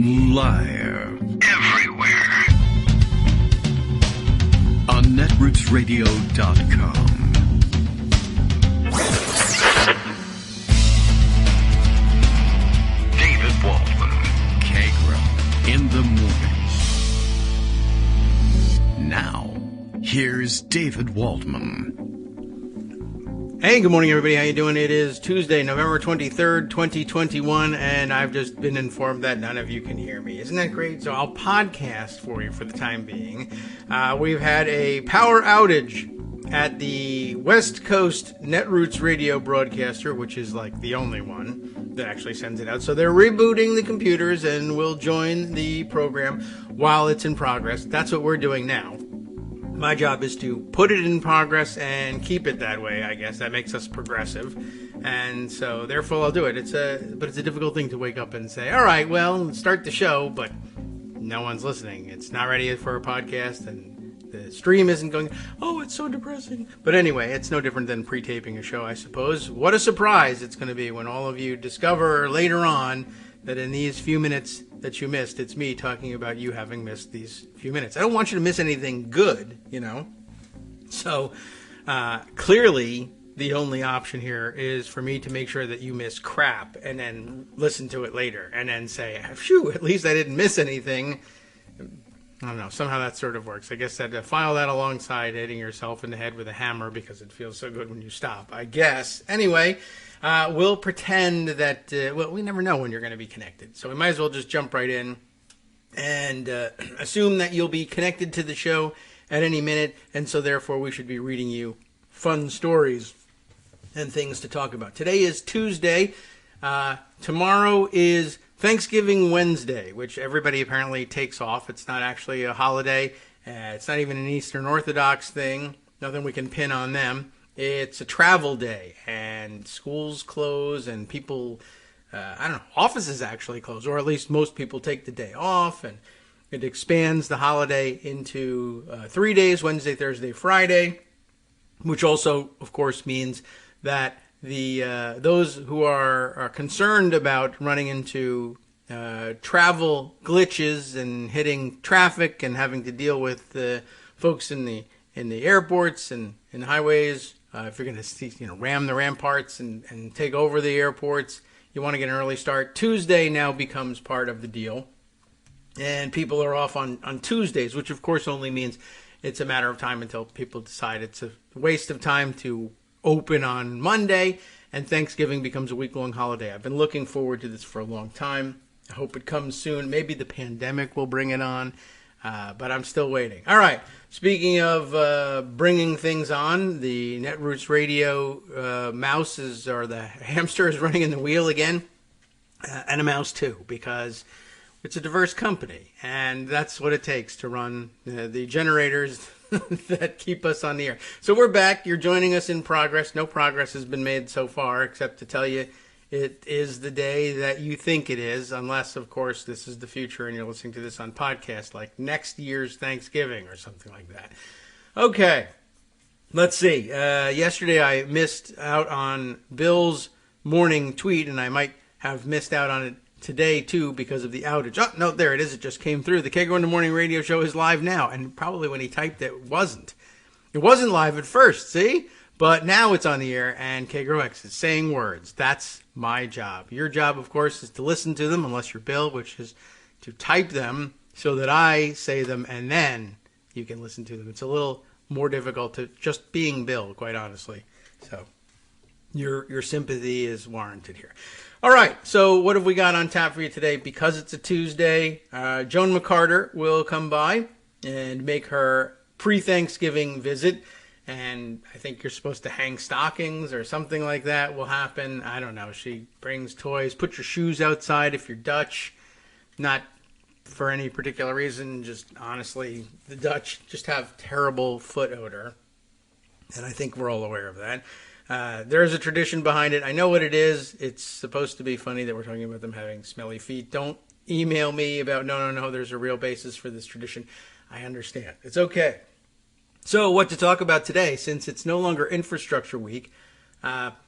Live. Everywhere. On netrootsradio.com. David Waldman. Kagro. In the morning. Now, here's David Waldman. Hey, good morning, everybody. How you doing? It is Tuesday, November 23rd, 2021, and I've just been informed that none of you can hear me. Isn't that great? So I'll podcast for you for the time being. We've had a power outage at the West Coast Netroots radio broadcaster, which is like the only one that actually sends it out. So they're rebooting the computers and we'll join the program while it's in progress. That's what we're doing now. My job is to put it in progress and keep it that way, I guess. That makes us progressive. And so, therefore, I'll do it. But it's a difficult thing to wake up and say, all right, well, start the show, but no one's listening. It's not ready for a podcast, and the stream isn't going, oh, it's so depressing. But anyway, it's no different than pre-taping a show, I suppose. What a surprise it's going to be when all of you discover later on that in these few minutes that you missed, it's me talking about you having missed these few minutes. I don't want you to miss anything good, you know. So, clearly, the only option here is for me to make sure that you miss crap and then listen to it later and then say, phew, at least I didn't miss anything. I don't know, somehow that sort of works. I guess I'd file that alongside hitting yourself in the head with a hammer because it feels so good when you stop, I guess. Anyway, we'll pretend that, well, we never know when you're going to be connected. So we might as well just jump right in and assume that you'll be connected to the show at any minute. And so therefore we should be reading you fun stories and things to talk about. Today is Tuesday. Tomorrow is Thanksgiving Wednesday, which everybody apparently takes off. It's not actually a holiday. It's not even an Eastern Orthodox thing. Nothing we can pin on them. It's a travel day, and schools close, and people, offices actually close, or at least most people take the day off, and it expands the holiday into 3 days, Wednesday, Thursday, Friday, which also, of course, means that those who are concerned about running into travel glitches and hitting traffic and having to deal with folks in the airports and in highways, if you're going to ram the ramparts and take over the airports, you want to get an early start. Tuesday now becomes part of the deal, and people are off on Tuesdays, which of course only means it's a matter of time until people decide it's a waste of time to open on Monday, and Thanksgiving becomes a week-long holiday. I've been looking forward to this for a long time. I hope it comes soon. Maybe the pandemic will bring it on, but I'm still waiting. All right, speaking of bringing things on, the Netroots Radio mouse or the hamster is running in the wheel again, and a mouse too, because it's a diverse company, and that's what it takes to run the generators that keep us on the air. So we're back. You're joining us in progress. No progress has been made so far, except to tell you it is the day that you think it is, unless, of course, this is the future and you're listening to this on podcast, like next year's Thanksgiving or something like that. Okay, let's see. Yesterday I missed out on Bill's morning tweet, and I might have missed out on it today, too, because of the outage. Oh, no, there it is. It just came through. The Kagro in the Morning radio show is live now. And probably when he typed it, it wasn't. It wasn't live at first, see? But now it's on the air, and Kagro X is saying words. That's my job. Your job, of course, is to listen to them, unless you're Bill, which is to type them so that I say them, and then you can listen to them. It's a little more difficult to just being Bill, quite honestly. So your sympathy is warranted here. All right, so what have we got on tap for you today? Because it's a Tuesday, Joan McCarter will come by and make her pre-Thanksgiving visit, and I think you're supposed to hang stockings or something like that will happen. I don't know. She brings toys. Put your shoes outside if you're Dutch. Not for any particular reason, just honestly, the Dutch just have terrible foot odor, and I think we're all aware of that. There's a tradition behind it. I know what it is. It's supposed to be funny that we're talking about them having smelly feet. Don't email me about, no, there's a real basis for this tradition. I understand. It's okay. So what to talk about today, since it's no longer Infrastructure Week,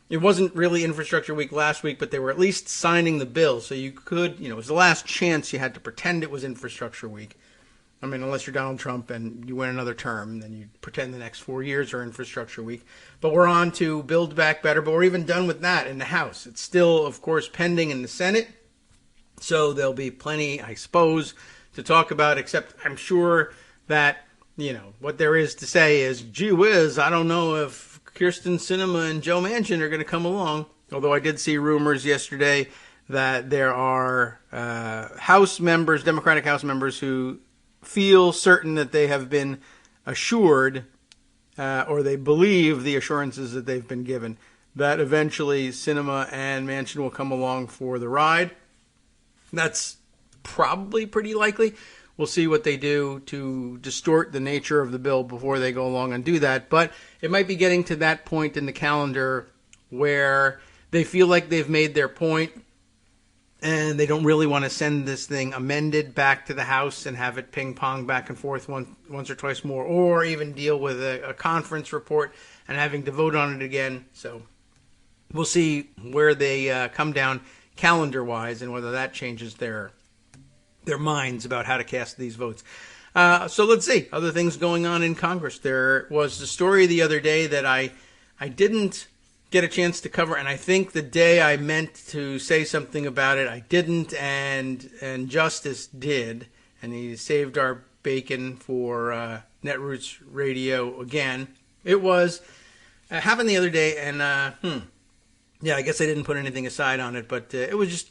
It wasn't really Infrastructure Week last week, but they were at least signing the bill. So you could, it was the last chance you had to pretend it was Infrastructure Week. I mean, unless you're Donald Trump and you win another term, then you pretend the next 4 years are Infrastructure Week. But we're on to Build Back Better, but we're even done with that in the House. It's still, of course, pending in the Senate. So there'll be plenty, I suppose, to talk about, except I'm sure that, what there is to say is, gee whiz, I don't know if Kyrsten Sinema and Joe Manchin are going to come along. Although I did see rumors yesterday that there are House members, Democratic House members, who feel certain that they have been assured, or they believe the assurances that they've been given, that eventually Sinema and Manchin will come along for the ride. That's probably pretty likely. We'll see what they do to distort the nature of the bill before they go along and do that. But it might be getting to that point in the calendar where they feel like they've made their point and they don't really want to send this thing amended back to the House and have it ping-pong back and forth once or twice more, or even deal with a conference report and having to vote on it again. So we'll see where they come down calendar-wise and whether that changes their minds about how to cast these votes. So let's see. Other things going on in Congress. There was a story the other day that I didn't get a chance to cover, and I think the day I meant to say something about it, I didn't, and Justice did, and he saved our bacon for Netroots Radio again. It was happened the other day, and I guess I didn't put anything aside on it, but it was just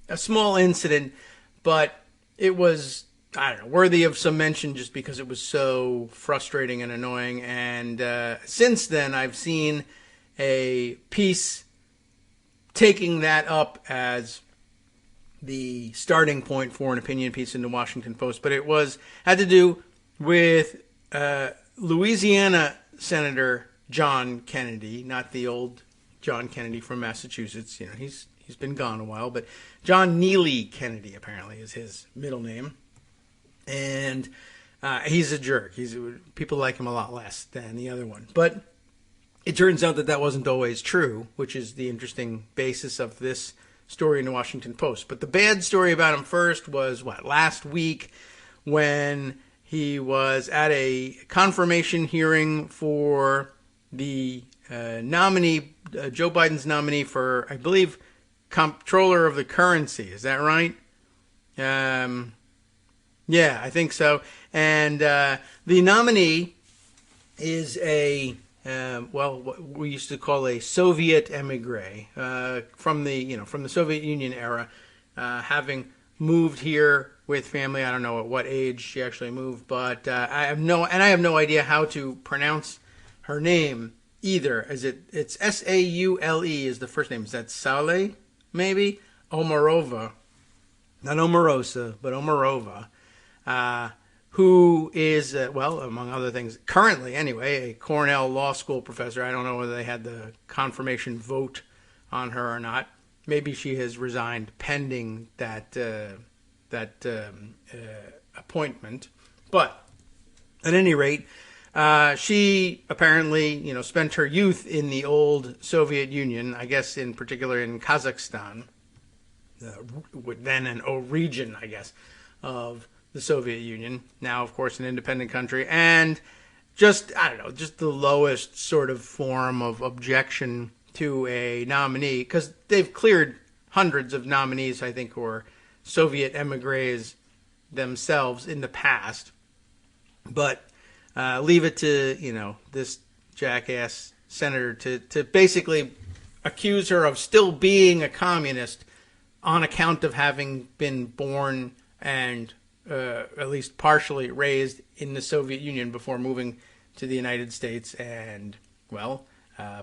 a small incident, but it was, I don't know, worthy of some mention just because it was so frustrating and annoying. And since then, I've seen a piece taking that up as the starting point for an opinion piece in the Washington Post. But it had to do with Louisiana Senator John Kennedy, not the old John Kennedy from Massachusetts. He's been gone a while, but John Neely Kennedy apparently is his middle name. And he's a jerk. People like him a lot less than the other one. But it turns out that wasn't always true, which is the interesting basis of this story in the Washington Post. But the bad story about him first was, last week when he was at a confirmation hearing for the nominee, Joe Biden's nominee for, I believe, comptroller of the currency. Is that right? Yeah, I think so. And the nominee is what we used to call a Soviet emigre from the Soviet Union era, having moved here with family. I don't know at what age she actually moved, but I have no idea how to pronounce her name either. It's Saule is the first name. Is that Saule? Maybe Omarova, not Omarosa, but Omarova. Who is, among other things, currently anyway, a Cornell Law School professor. I don't know whether they had the confirmation vote on her or not. Maybe she has resigned pending that appointment. But at any rate, she apparently, spent her youth in the old Soviet Union, I guess in particular in Kazakhstan, then a region, I guess, of the Soviet Union, now, of course, an independent country, and just the lowest sort of form of objection to a nominee, because they've cleared hundreds of nominees, I think, who are Soviet emigres themselves in the past, but leave it to, this jackass senator to basically accuse her of still being a communist on account of having been born and at least partially raised in the Soviet Union before moving to the United States and,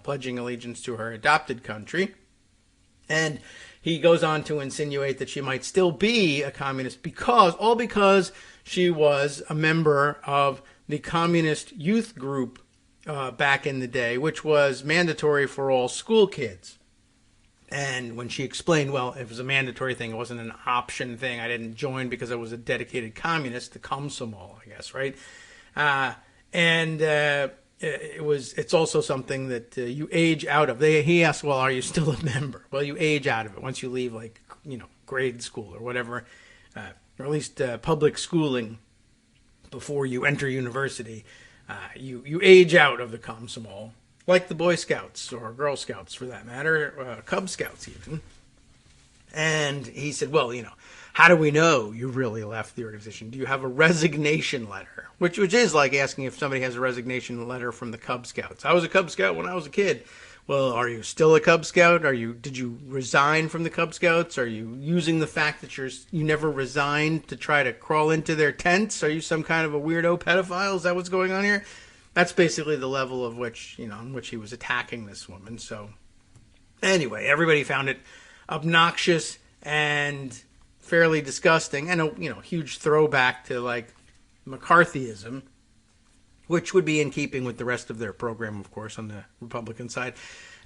pledging allegiance to her adopted country. And he goes on to insinuate that she might still be a communist because she was a member of the communist youth group back in the day, which was mandatory for all school kids. And when she explained, it was a mandatory thing, it wasn't an option thing. I didn't join because I was a dedicated communist, the Komsomol, I guess, right? And it's also something that you age out of. He asked, well, are you still a member? Well, you age out of it once you leave, like, grade school or whatever, or at least public schooling before you enter university. You age out of the Komsomol, like the Boy Scouts or Girl Scouts for that matter, Cub Scouts even. And he said, well, how do we know you really left the organization? Do you have a resignation letter? Which is like asking if somebody has a resignation letter from the Cub Scouts. I was a Cub Scout when I was a kid. Well, are you still a Cub Scout? Did you resign from the Cub Scouts? Are you using the fact that you never resigned to try to crawl into their tents? Are you some kind of a weirdo pedophile? Is that what's going on here? That's basically the level of which, in which he was attacking this woman. So anyway, everybody found it obnoxious and fairly disgusting, and a huge throwback to like McCarthyism, which would be in keeping with the rest of their program, of course, on the Republican side.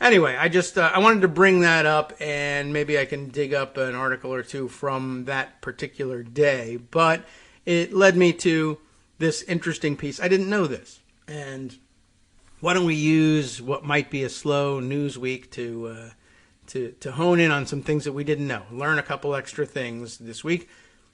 Anyway, I wanted to bring that up, and maybe I can dig up an article or two from that particular day, but it led me to this interesting piece. I didn't know this, and why don't we use what might be a slow news week to hone in on some things that we didn't know, learn a couple extra things this week.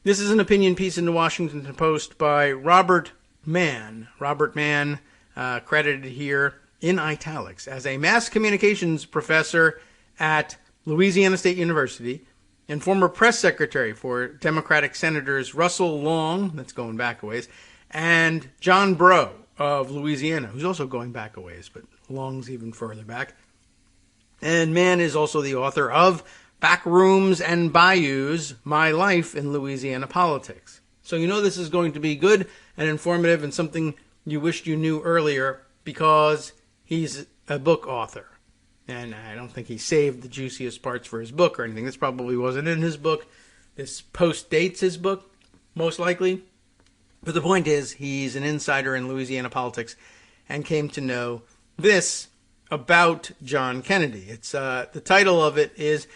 This is an opinion piece in the Washington Post by Robert Mann. Robert Mann, credited here in italics as a mass communications professor at Louisiana State University and former press secretary for Democratic Senators Russell Long, that's going back a ways, and John Breaux of Louisiana, who's also going back a ways, but Long's even further back. And Mann is also the author of Backrooms and Bayous, My Life in Louisiana Politics. So this is going to be good and informative and something you wished you knew earlier because he's a book author. And I don't think he saved the juiciest parts for his book or anything. This probably wasn't in his book. This post dates his book, most likely. But the point is, he's an insider in Louisiana politics and came to know this about John Kennedy. It's the title of it is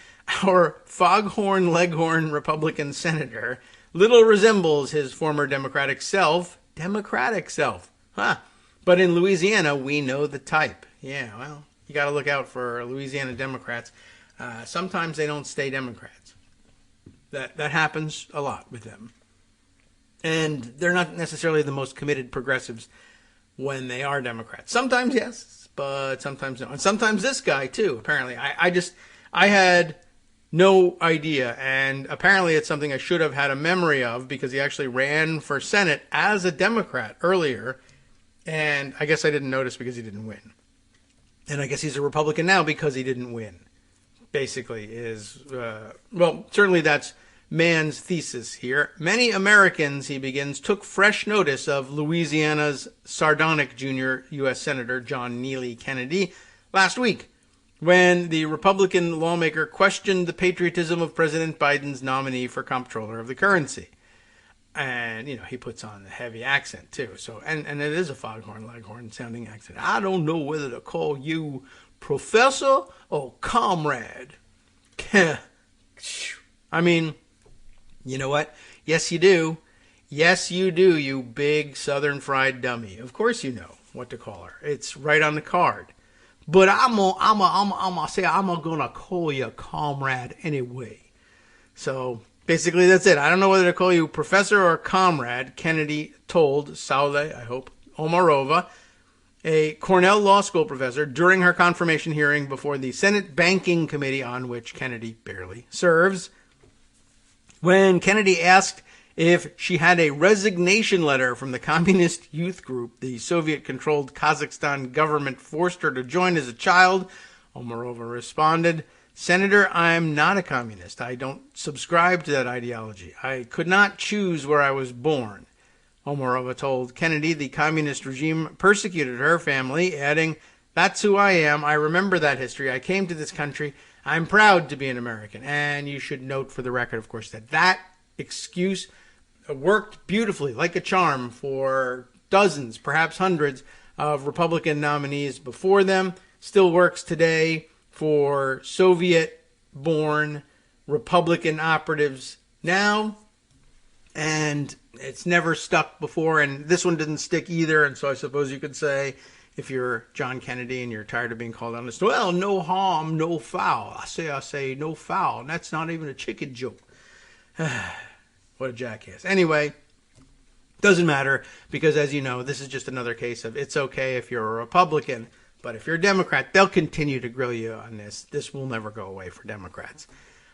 Our Foghorn Leghorn Republican Senator Little Resembles His Former Democratic Self. Huh. But in Louisiana, we know the type. Yeah, well, you got to look out for Louisiana Democrats. Sometimes they don't stay Democrats. That happens a lot with them. And they're not necessarily the most committed progressives when they are Democrats. Sometimes, yes, but sometimes no. And sometimes this guy, too, apparently. I had no idea, and apparently it's something I should have had a memory of because he actually ran for Senate as a Democrat earlier, and I guess I didn't notice because he didn't win. And I guess he's a Republican now because he didn't win, basically is, certainly that's Mann's thesis here. Many Americans, he begins, took fresh notice of Louisiana's sardonic junior U.S. Senator John Neely Kennedy last week when the Republican lawmaker questioned the patriotism of President Biden's nominee for comptroller of the currency. And, he puts on a heavy accent, too. So, and it is a foghorn leghorn sounding accent. I don't know whether to call you professor or comrade. I mean, you know what? Yes, you do. Yes, you do, you big southern fried dummy. Of course you know what to call her. It's right on the card. But I'm gonna call you comrade anyway. So basically that's it. I don't know whether to call you professor or comrade, Kennedy told Saule, I hope, Omarova, a Cornell Law School professor, during her confirmation hearing before the Senate Banking Committee, on which Kennedy barely serves, when Kennedy asked if she had a resignation letter from the communist youth group the Soviet-controlled Kazakhstan government forced her to join as a child. Omarova responded, "Senator, I'm not a communist. I don't subscribe to that ideology. I could not choose where I was born." Omarova told Kennedy the communist regime persecuted her family, adding, "That's who I am. I remember that history. I came to this country. I'm proud to be an American." And you should note for the record, of course, that that excuse worked beautifully, like a charm, for dozens, perhaps hundreds, of Republican nominees before them. Still works today for Soviet-born Republican operatives now. And it's never stuck before, and this one didn't stick either, and so I suppose you could say if you're John Kennedy and you're tired of being called honest, well, no harm, no foul. I say, no foul. And that's not even a chicken joke. What a jackass. Anyway, doesn't matter, because as you know, this is just another case of it's okay if you're a Republican, but if you're a Democrat, they'll continue to grill you on this. This will never go away for Democrats.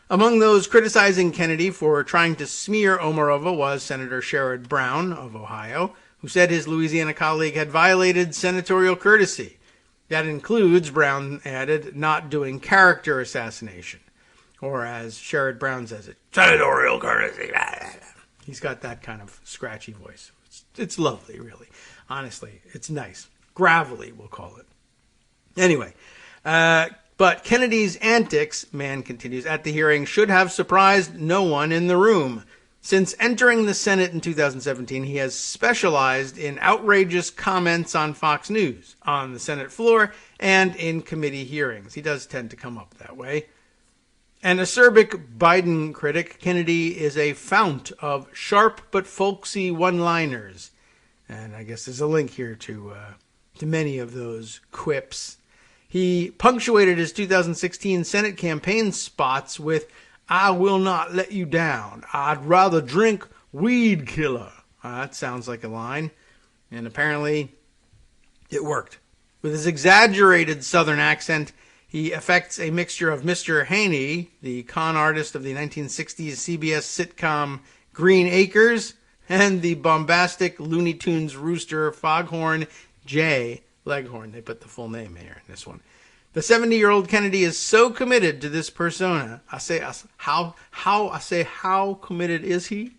Among those criticizing Kennedy for trying to smear Omarova was Senator Sherrod Brown of Ohio, who said his Louisiana colleague had violated senatorial courtesy. That includes, Brown added, not doing character assassination. Or as Sherrod Brown says it, senatorial courtesy. He's got that kind of scratchy voice. It's lovely, really. Honestly, it's nice. Gravelly, we'll call it. Anyway, but Kennedy's antics, Mann continues, at the hearing should have surprised no one in the room. Since entering the Senate in 2017, he has specialized in outrageous comments on Fox News, on the Senate floor, and in committee hearings. He does tend to come up that way. An acerbic Biden critic, Kennedy is a fount of sharp but folksy one-liners. And I guess there's a link here to many of those quips. He punctuated his 2016 Senate campaign spots with, "I will not let you down. I'd rather drink weed killer." That sounds like a line. And apparently it worked. With his exaggerated Southern accent, he affects a mixture of Mr. Haney, the con artist of the 1960s CBS sitcom Green Acres, and the bombastic Looney Tunes rooster Foghorn J. Leghorn. They put the full name here in this one. The 70-year-old Kennedy is so committed to this persona. How committed is he?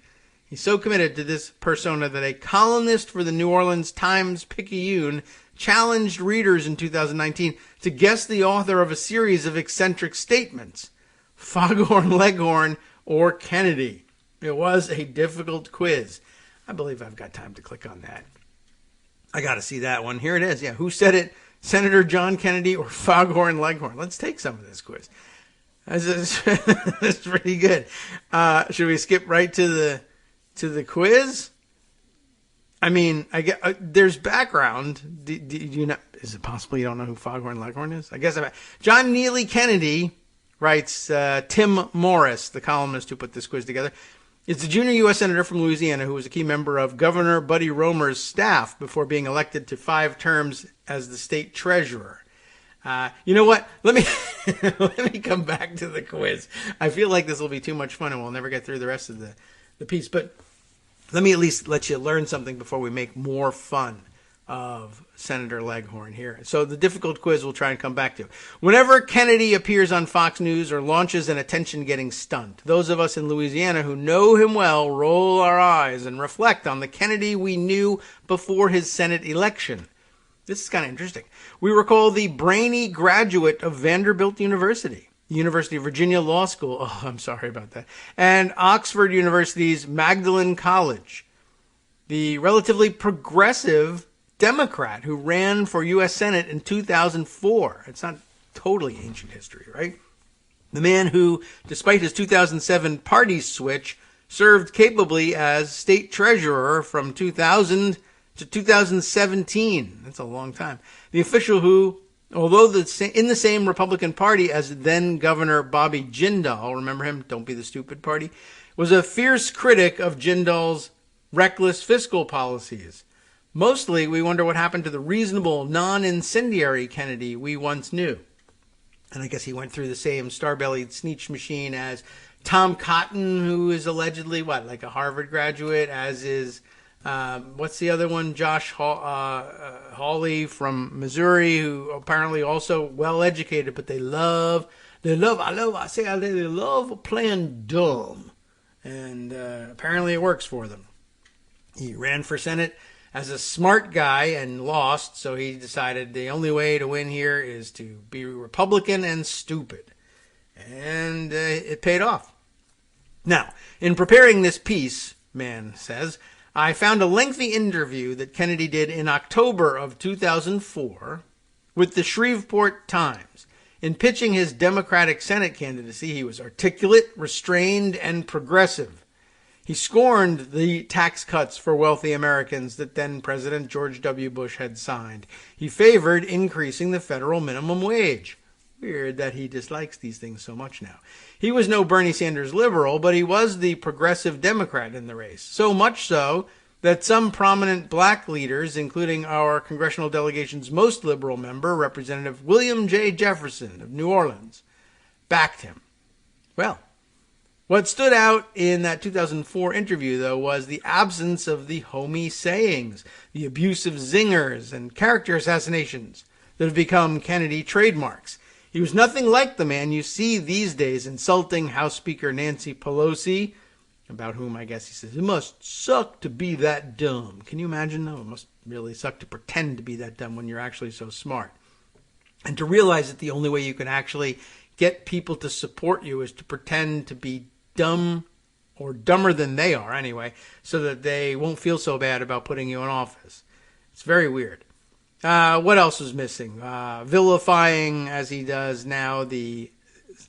He's so committed to this persona that a columnist for the New Orleans Times-Picayune challenged readers in 2019 to guess the author of a series of eccentric statements, Foghorn Leghorn or Kennedy. It was a difficult quiz. I believe I've got time to click on that. I got to see that one. Here it is. Yeah, who said it? Senator John Kennedy or Foghorn Leghorn? Let's take some of this quiz. This is pretty good. Should we skip right to the quiz? I mean, there's background. Do you know? Is it possible you don't know who Foghorn Leghorn is? I guess John Neely Kennedy, writes Tim Morris, the columnist who put this quiz together. It's a junior U.S. Senator from Louisiana who was a key member of Governor Buddy Roemer's staff before being elected to 5 terms as the state treasurer. You know what? Let me let me come back to the quiz. I feel like this will be too much fun and we'll never get through the rest of the piece. But let me at least let you learn something before we make more fun of Senator Leghorn here. So the difficult quiz we'll try and come back to. Whenever Kennedy appears on Fox News or launches an attention-getting stunt, those of us in Louisiana who know him well roll our eyes and reflect on the Kennedy we knew before his Senate election. This is kind of interesting. We recall the brainy graduate of Vanderbilt University, the University of Virginia Law School, oh, I'm sorry about that, and Oxford University's Magdalen College, the relatively progressive Democrat who ran for U.S. Senate in 2004. It's not totally ancient history, right? The man who, despite his 2007 party switch, served capably as state treasurer from 2000 to 2017. That's a long time. The official who, although in the same Republican Party as then Governor Bobby Jindal, remember him, Don't Be the Stupid Party, was a fierce critic of Jindal's reckless fiscal policies. Mostly, we wonder what happened to the reasonable, non-incendiary Kennedy we once knew. And I guess he went through the same star-bellied sneech machine as Tom Cotton, who is allegedly, like a Harvard graduate, as is, what's the other one? Josh Hawley from Missouri, who apparently also well-educated, but they love playing dumb. And apparently it works for them. He ran for Senate as a smart guy and lost, so he decided the only way to win here is to be Republican and stupid. And it paid off. Now, in preparing this piece, Mann says, I found a lengthy interview that Kennedy did in October of 2004 with the Shreveport Times. In pitching his Democratic Senate candidacy, he was articulate, restrained, and progressive. He scorned the tax cuts for wealthy Americans that then President George W. Bush had signed. He favored increasing the federal minimum wage. Weird that he dislikes these things so much now. He was no Bernie Sanders liberal, but he was the progressive Democrat in the race. So much so that some prominent black leaders, including our congressional delegation's most liberal member, Representative William J. Jefferson of New Orleans, backed him. Well, what stood out in that 2004 interview, though, was the absence of the homey sayings, the abusive zingers, and character assassinations that have become Kennedy trademarks. He was nothing like the man you see these days insulting House Speaker Nancy Pelosi, about whom I guess he says, it must suck to be that dumb. Can you imagine, though? It must really suck to pretend to be that dumb when you're actually so smart. And to realize that the only way you can actually get people to support you is to pretend to be dumb or dumber than they are anyway, so that they won't feel so bad about putting you in office. It's very weird. What else was missing? Vilifying, as he does now, the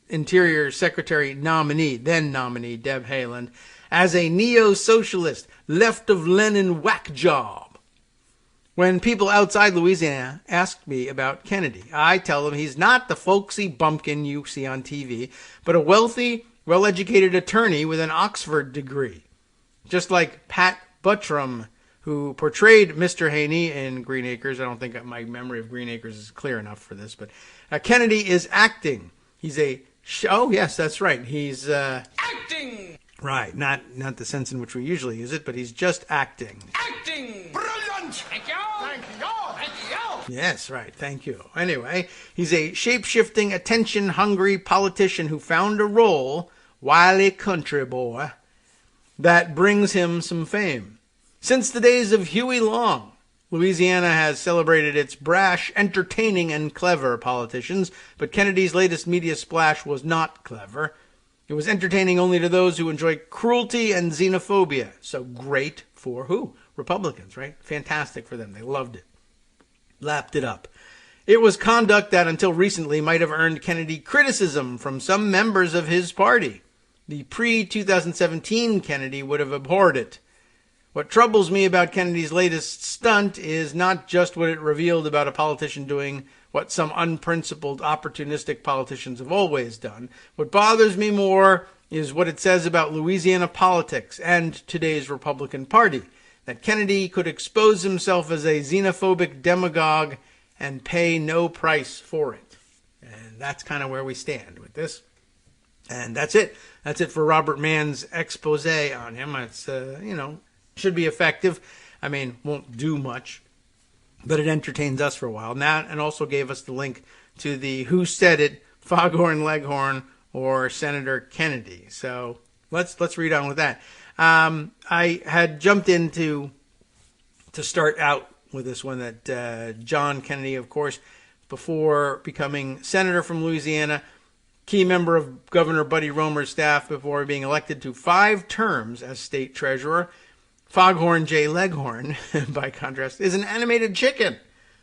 Interior Secretary nominee, then nominee, Deb Haaland, as a neo-socialist, left of Lenin whack job. When people outside Louisiana ask me about Kennedy, I tell them he's not the folksy bumpkin you see on TV, but a wealthy, well-educated attorney with an Oxford degree. Just like Pat Buttram, who portrayed Mr. Haney in Green Acres. I don't think my memory of Green Acres is clear enough for this, but Kennedy is acting. He's oh, yes, that's right. He's acting. Right, not the sense in which we usually use it, but he's just acting. Acting! Brilliant! Thank you! Thank you! Thank you! Yes, right, thank you. Anyway, he's a shape-shifting, attention-hungry politician who found a role, wily country boy, that brings him some fame. Since the days of Huey Long, Louisiana has celebrated its brash, entertaining, and clever politicians, but Kennedy's latest media splash was not clever. It was entertaining only to those who enjoy cruelty and xenophobia. So great for who? Republicans, right? Fantastic for them. They loved it. Lapped it up. It was conduct that until recently might have earned Kennedy criticism from some members of his party. The pre-2017 Kennedy would have abhorred it. What troubles me about Kennedy's latest stunt is not just what it revealed about a politician doing what some unprincipled, opportunistic politicians have always done. What bothers me more is what it says about Louisiana politics and today's Republican Party, that Kennedy could expose himself as a xenophobic demagogue and pay no price for it. And that's kind of where we stand with this. And that's it. That's it for Robert Mann's expose on him. It's, should be effective. I mean, won't do much, but it entertains us for a while. Now, and also gave us the link to the Who Said It, Foghorn Leghorn, or Senator Kennedy. So let's read on with that. I had jumped into to start out with this one that John Kennedy, of course, before becoming senator from Louisiana, key member of Governor Buddy Roemer's staff before being elected to 5 terms as state treasurer. Foghorn J. Leghorn, by contrast, is an animated chicken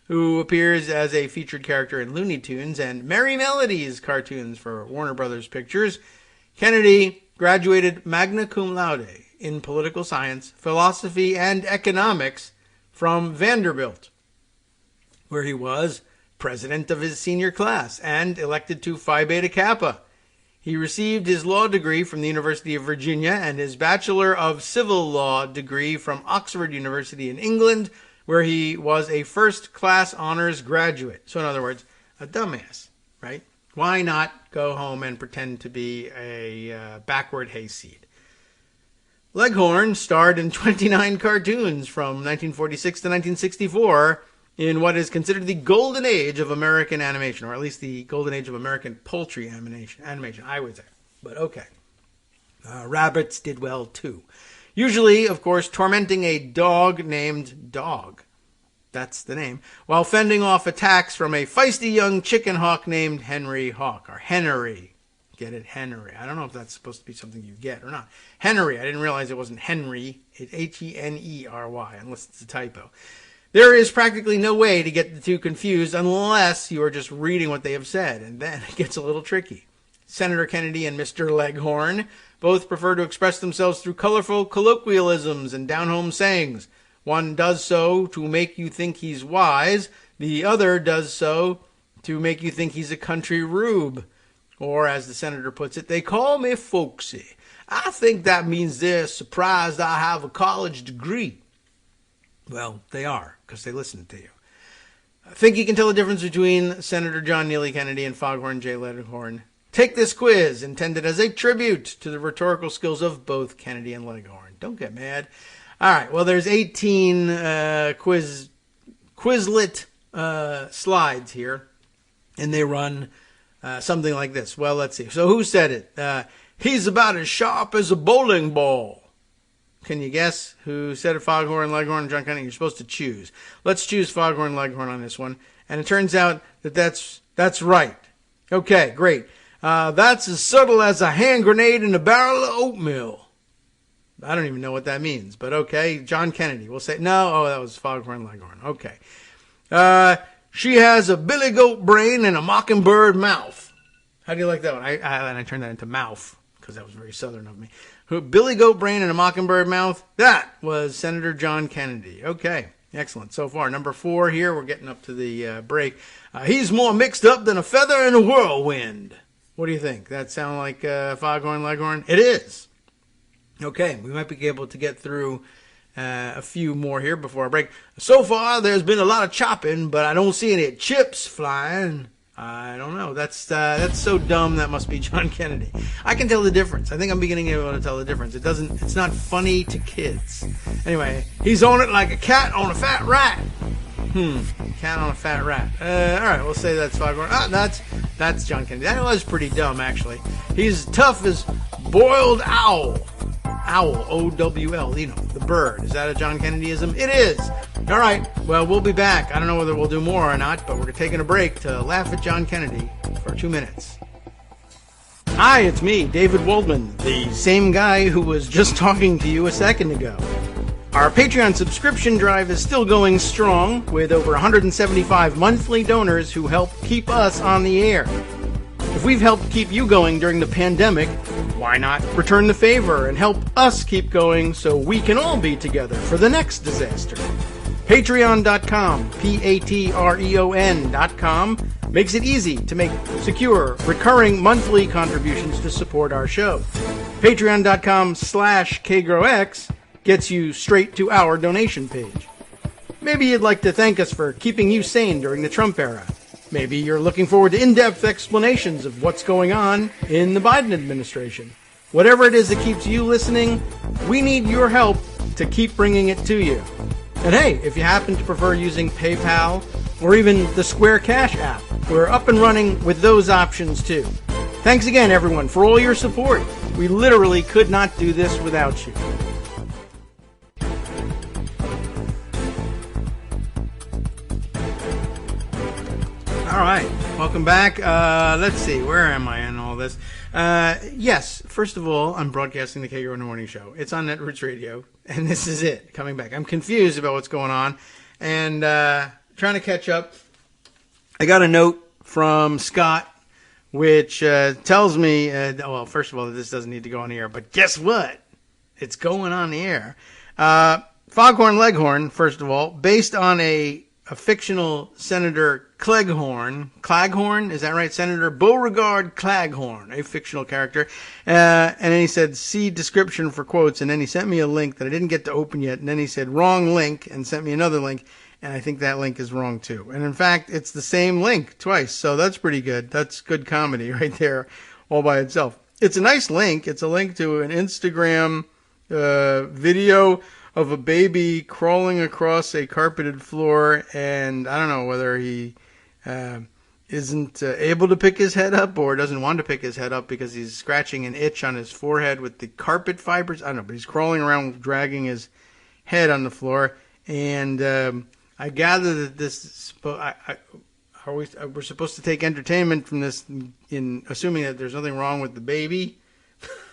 who appears as a featured character in Looney Tunes and Merry Melodies cartoons for Warner Brothers Pictures. Kennedy graduated magna cum laude in political science, philosophy, and economics from Vanderbilt, where he was president of his senior class and elected to Phi Beta Kappa. He received his law degree from the University of Virginia and his Bachelor of Civil Law degree from Oxford University in England, where he was a first-class honors graduate. So in other words, a dumbass, right? Why not go home and pretend to be a backward hayseed? Leghorn starred in 29 cartoons from 1946 to 1964 in what is considered the golden age of American animation, or at least the golden age of American poultry animation, I would say. But okay. Rabbits did well too. Usually, of course, tormenting a dog named Dog. That's the name. While fending off attacks from a feisty young chicken hawk named Henry Hawk, or Honorary. Get it? Honorary. I don't know if that's supposed to be something you get or not. Honorary. I didn't realize it wasn't Henry. It's Henery, unless it's a typo. There is practically no way to get the two confused unless you are just reading what they have said, and then it gets a little tricky. Senator Kennedy and Mr. Leghorn both prefer to express themselves through colorful colloquialisms and down-home sayings. One does so to make you think he's wise. The other does so to make you think he's a country rube. Or, as the senator puts it, they call me folksy. I think that means they're surprised I have a college degree. Well, they are, because they listen to you. I think you can tell the difference between Senator John Neely Kennedy and Foghorn J. Leghorn. Take this quiz, intended as a tribute to the rhetorical skills of both Kennedy and Leghorn. Don't get mad. All right, well, there's 18 Quizlet slides here, and they run something like this. Well, let's see. So who said it? He's about as sharp as a bowling ball. Can you guess who said it? Foghorn, Leghorn, John Kennedy? You're supposed to choose. Let's choose Foghorn, Leghorn on this one. And it turns out that that's right. Okay, great. That's as subtle as a hand grenade in a barrel of oatmeal. I don't even know what that means, but okay. John Kennedy. We'll say, no, that was Foghorn, Leghorn. Okay. She has a billy goat brain and a mockingbird mouth. How do you like that one? I turned that into mouth because that was very southern of me. Billy goat brain and a mockingbird mouth. That was Senator John Kennedy. Okay, excellent. So far, number 4 here. We're getting up to the break. He's more mixed up than a feather in a whirlwind. What do you think? That sound like Foghorn, Leghorn? It is. Okay, we might be able to get through a few more here before I break. So far, there's been a lot of chopping, but I don't see any chips flying. I don't know. That's so dumb. That must be John Kennedy. I can tell the difference. I think I'm beginning to be able to tell the difference. It's not funny to kids. Anyway, he's on it like a cat on a fat rat. Cat on a fat rat. All right, we'll say that's Foghorn. That's John Kennedy. That was pretty dumb, actually. He's tough as boiled owl. Owl, O-W-L, the bird. Is that a John Kennedyism? It is. All right, well, we'll be back. I don't know whether we'll do more or not, but we're taking a break to laugh at John Kennedy for 2 minutes. Hi, it's me, David Waldman, the same guy who was just talking to you a second ago. Our Patreon subscription drive is still going strong, with over 175 monthly donors who help keep us on the air. If we've helped keep you going during the pandemic, why not return the favor and help us keep going so we can all be together for the next disaster? Patreon.com, Patreon.com, makes it easy to make secure, recurring monthly contributions to support our show. Patreon.com/KagroX gets you straight to our donation page. Maybe you'd like to thank us for keeping you sane during the Trump era. Maybe you're looking forward to in-depth explanations of what's going on in the Biden administration. Whatever it is that keeps you listening, we need your help to keep bringing it to you. And hey, if you happen to prefer using PayPal or even the Square Cash app, we're up and running with those options too. Thanks again, everyone, for all your support. We literally could not do this without you. All right, welcome back. Let's see, where am I in all this? Yes, first of all, I'm broadcasting the Kagro in the Morning Show. It's on Netroots Radio, and this is it, coming back. I'm confused about what's going on, and trying to catch up. I got a note from Scott, which tells me, well, first of all, this doesn't need to go on the air, but guess what? It's going on the air. Foghorn Leghorn, first of all, based on a fictional Senator Claghorn, is that right? Senator Beauregard Claghorn, a fictional character. And then he said, see description for quotes. And then he sent me a link that I didn't get to open yet. And then he said, wrong link, and sent me another link. And I think that link is wrong too. And in fact, it's the same link twice. So that's pretty good. That's good comedy right there all by itself. It's a nice link. It's a link to an Instagram video of a baby crawling across a carpeted floor, and I don't know whether he isn't able to pick his head up or doesn't want to pick his head up because he's scratching an itch on his forehead with the carpet fibers. I don't know, but he's crawling around dragging his head on the floor, and I gather that this we're supposed to take entertainment from this in assuming that there's nothing wrong with the baby.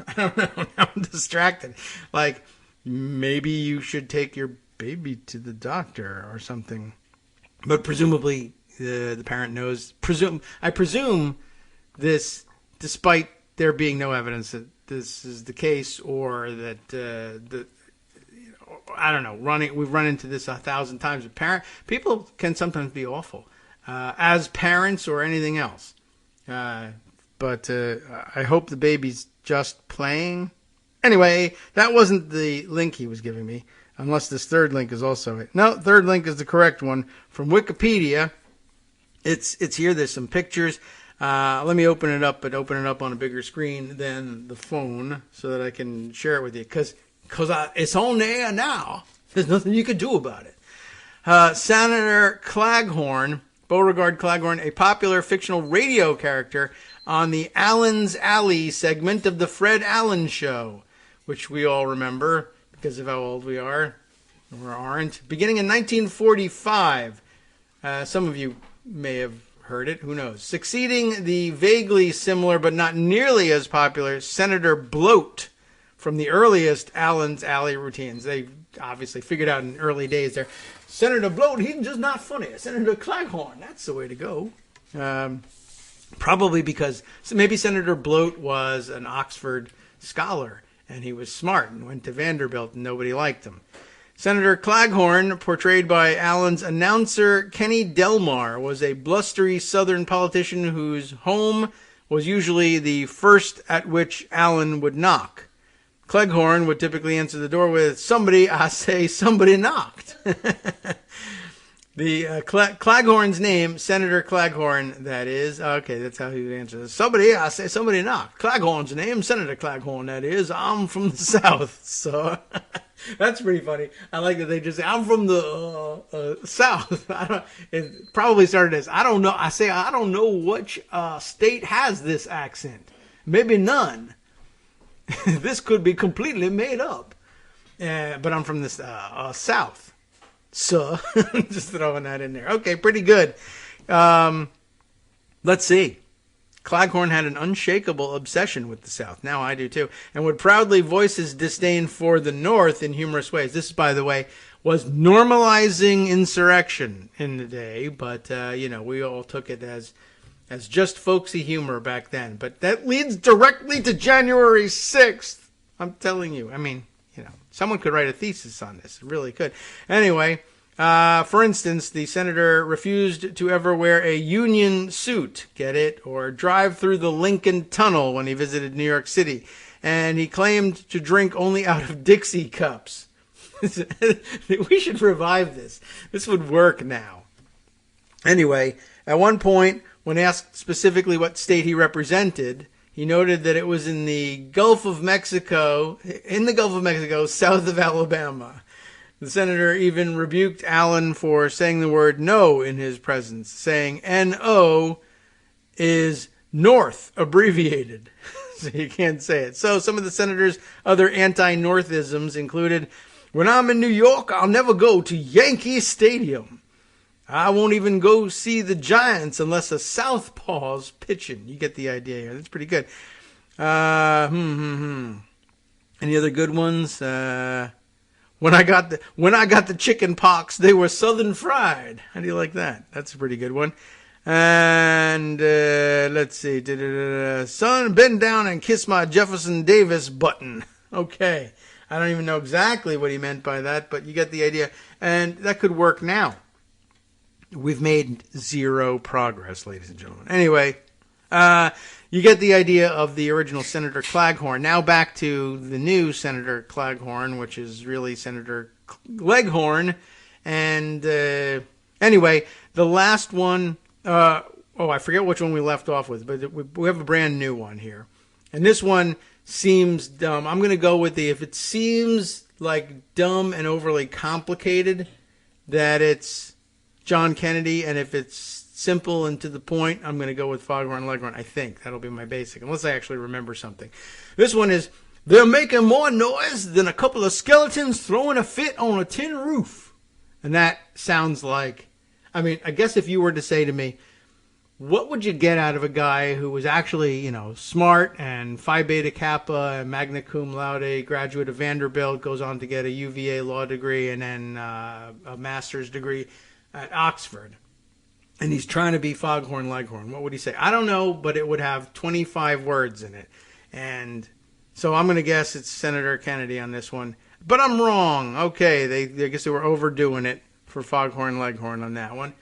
I don't know. Now I'm distracted. Like, maybe you should take your baby to the doctor or something. But presumably the parent knows. I presume this despite there being no evidence that this is the case, or that I don't know, we've run into this 1,000 times with people can sometimes be awful as parents or anything else. But I hope the baby's just playing. Anyway, that wasn't the link he was giving me, unless this third link is also it. No, third link is the correct one from Wikipedia. It's here. There's some pictures. Let me open it up, but open it up on a bigger screen than the phone so that I can share it with you. Because it's on there now. There's nothing you can do about it. Senator Claghorn, Beauregard Claghorn, a popular fictional radio character on the Allen's Alley segment of the Fred Allen Show, which we all remember because of how old we are, or aren't. Beginning in 1945, some of you may have heard it, who knows. Succeeding the vaguely similar but not nearly as popular Senator Bloat from the earliest Allen's Alley routines. They obviously figured out in early days there, Senator Bloat, he's just not funny. Senator Claghorn, that's the way to go. Probably because maybe Senator Bloat was an Oxford scholar and he was smart and went to Vanderbilt and nobody liked him. Senator Claghorn, portrayed by Allen's announcer Kenny Delmar, was a blustery Southern politician whose home was usually the first at which Allen would knock. Claghorn would typically answer the door with, "Somebody, I say, somebody knocked." The Claghorn's name, Senator Claghorn, that is. Okay, that's how he would answer this. "Somebody, I say, somebody knocked." Claghorn's name, Senator Claghorn, that is. "I'm from the South." So that's pretty funny. I like that they just say, "I'm from the South." It probably started as, "I don't know." I say, "I don't know which state has this accent. Maybe none." This could be completely made up. But I'm from the South. So, just throwing that in there. Okay, pretty good. Let's see. Claghorn had an unshakable obsession with the South. Now I do too. And would proudly voice his disdain for the North in humorous ways. This, by the way, was normalizing insurrection in the day. But, we all took it as just folksy humor back then. But that leads directly to January 6th. I'm telling you. I mean, someone could write a thesis on this. It really could. Anyway, for instance, the senator refused to ever wear a Union suit, get it, or drive through the Lincoln Tunnel when he visited New York City. And he claimed to drink only out of Dixie cups. We should revive this. This would work now. Anyway, at one point, when asked specifically what state he represented, he noted that it was in the Gulf of Mexico, south of Alabama. The senator even rebuked Allen for saying the word no in his presence, saying N-O is North abbreviated. So you can't say it. So some of the senator's other anti-Northisms included, "When I'm in New York, I'll never go to Yankee Stadium. I won't even go see the Giants unless a southpaw's pitching." You get the idea here. That's pretty good. Any other good ones? When I got the chicken pox, they were Southern fried. How do you like that? That's a pretty good one. And let's see. "Son, bend down and kiss my Jefferson Davis button." Okay. I don't even know exactly what he meant by that, but you get the idea. And that could work now. We've made zero progress, ladies and gentlemen. Anyway, you get the idea of the original Senator Claghorn. Now back to the new Senator Claghorn, which is really Senator Leghorn. And anyway, the last one, I forget which one we left off with, but we have a brand new one here. And this one seems dumb. I'm going to go with if it seems like dumb and overly complicated, that it's John Kennedy, and if it's simple and to the point, I'm going to go with Foghorn Leghorn. I think that'll be my basic, unless I actually remember something. This one is, "They're making more noise than a couple of skeletons throwing a fit on a tin roof." And that sounds like, I guess if you were to say to me, what would you get out of a guy who was actually, smart and Phi Beta Kappa and magna cum laude graduate of Vanderbilt, goes on to get a UVA law degree and then a master's degree at Oxford. and he's trying to be Foghorn Leghorn, what would he say? I don't know, but it would have 25 words in it. And so I'm going to guess it's Senator Kennedy on this one. But I'm wrong. Okay, I guess they were overdoing it for Foghorn Leghorn on that one.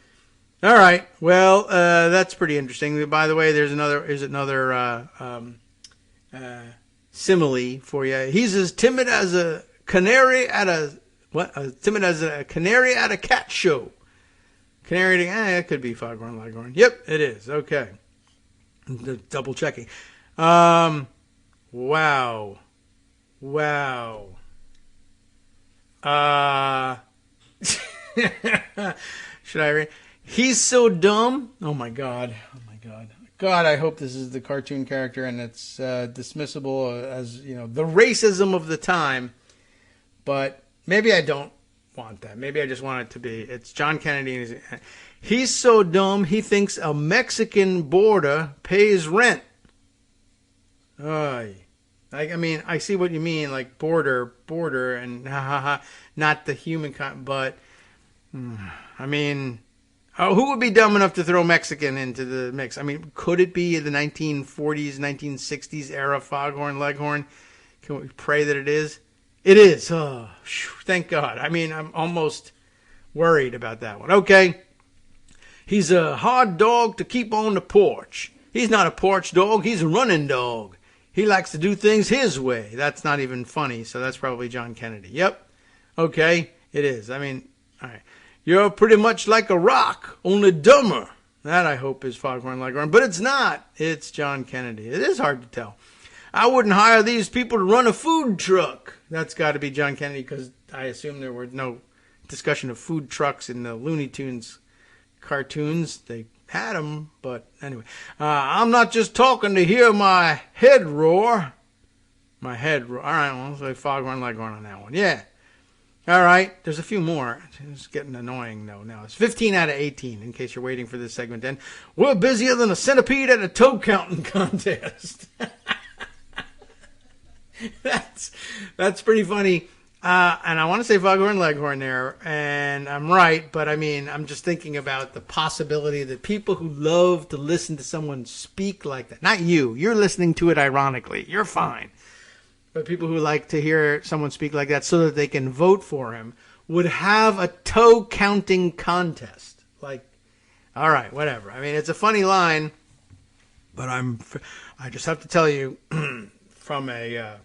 All right. Well, that's pretty interesting. By the way, there's another simile for you. He's as timid as a canary at a cat show. Canary, it could be Foghorn Leghorn. Yep, it is. Okay. Double checking. Wow. Should I read? He's so dumb. Oh my God. God, I hope this is the cartoon character and it's dismissible as, the racism of the time. But maybe I don't want that. Maybe I just want it to be. It's John Kennedy. And he's so dumb he thinks a Mexican border pays rent. I mean, I see what you mean, like border, and not the human kind, but I mean, who would be dumb enough to throw Mexican into the mix? I mean, could it be the 1940s, 1960s era Foghorn Leghorn? Can we pray that it is? It is. Oh, thank God. I mean, I'm almost worried about that one. Okay. He's a hard dog to keep on the porch. He's not a porch dog. He's a running dog. He likes to do things his way. That's not even funny, so that's probably John Kennedy. Yep. Okay, it is. I mean, all right. You're pretty much like a rock, only dumber. That, I hope, is Foghorn Leghorn. But it's not. It's John Kennedy. It is hard to tell. I wouldn't hire these people to run a food truck. That's got to be John Kennedy, because I assume there were no discussion of food trucks in the Looney Tunes cartoons. They had them, but anyway. I'm not just talking to hear my head roar. My head roar. All right, well, let's say Foghorn Leghorn on that one. Yeah. All right. There's a few more. It's getting annoying, though, now. It's 15 out of 18, in case you're waiting for this segment to end. We're busier than a centipede at a toe counting contest. That's pretty funny. And I want to say Foghorn Leghorn there, and I'm right, but I mean, I'm just thinking about the possibility that people who love to listen to someone speak like that, not you, you're listening to it ironically, you're fine, but people who like to hear someone speak like that so that they can vote for him would have a toe counting contest. Like, all right, whatever. I mean, it's a funny line, but I just have to tell you, from a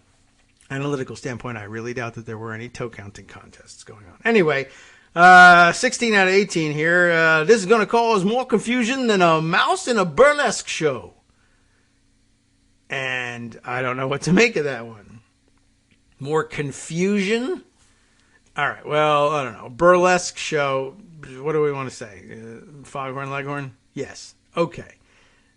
analytical standpoint, I really doubt that there were any toe counting contests going on. Anyway, 16 out of 18 here. This is going to cause more confusion than a mouse in a burlesque show. And I don't know what to make of that one. More confusion? All right, well, I don't know. Burlesque show. What do we want to say? Foghorn Leghorn? Yes. Okay.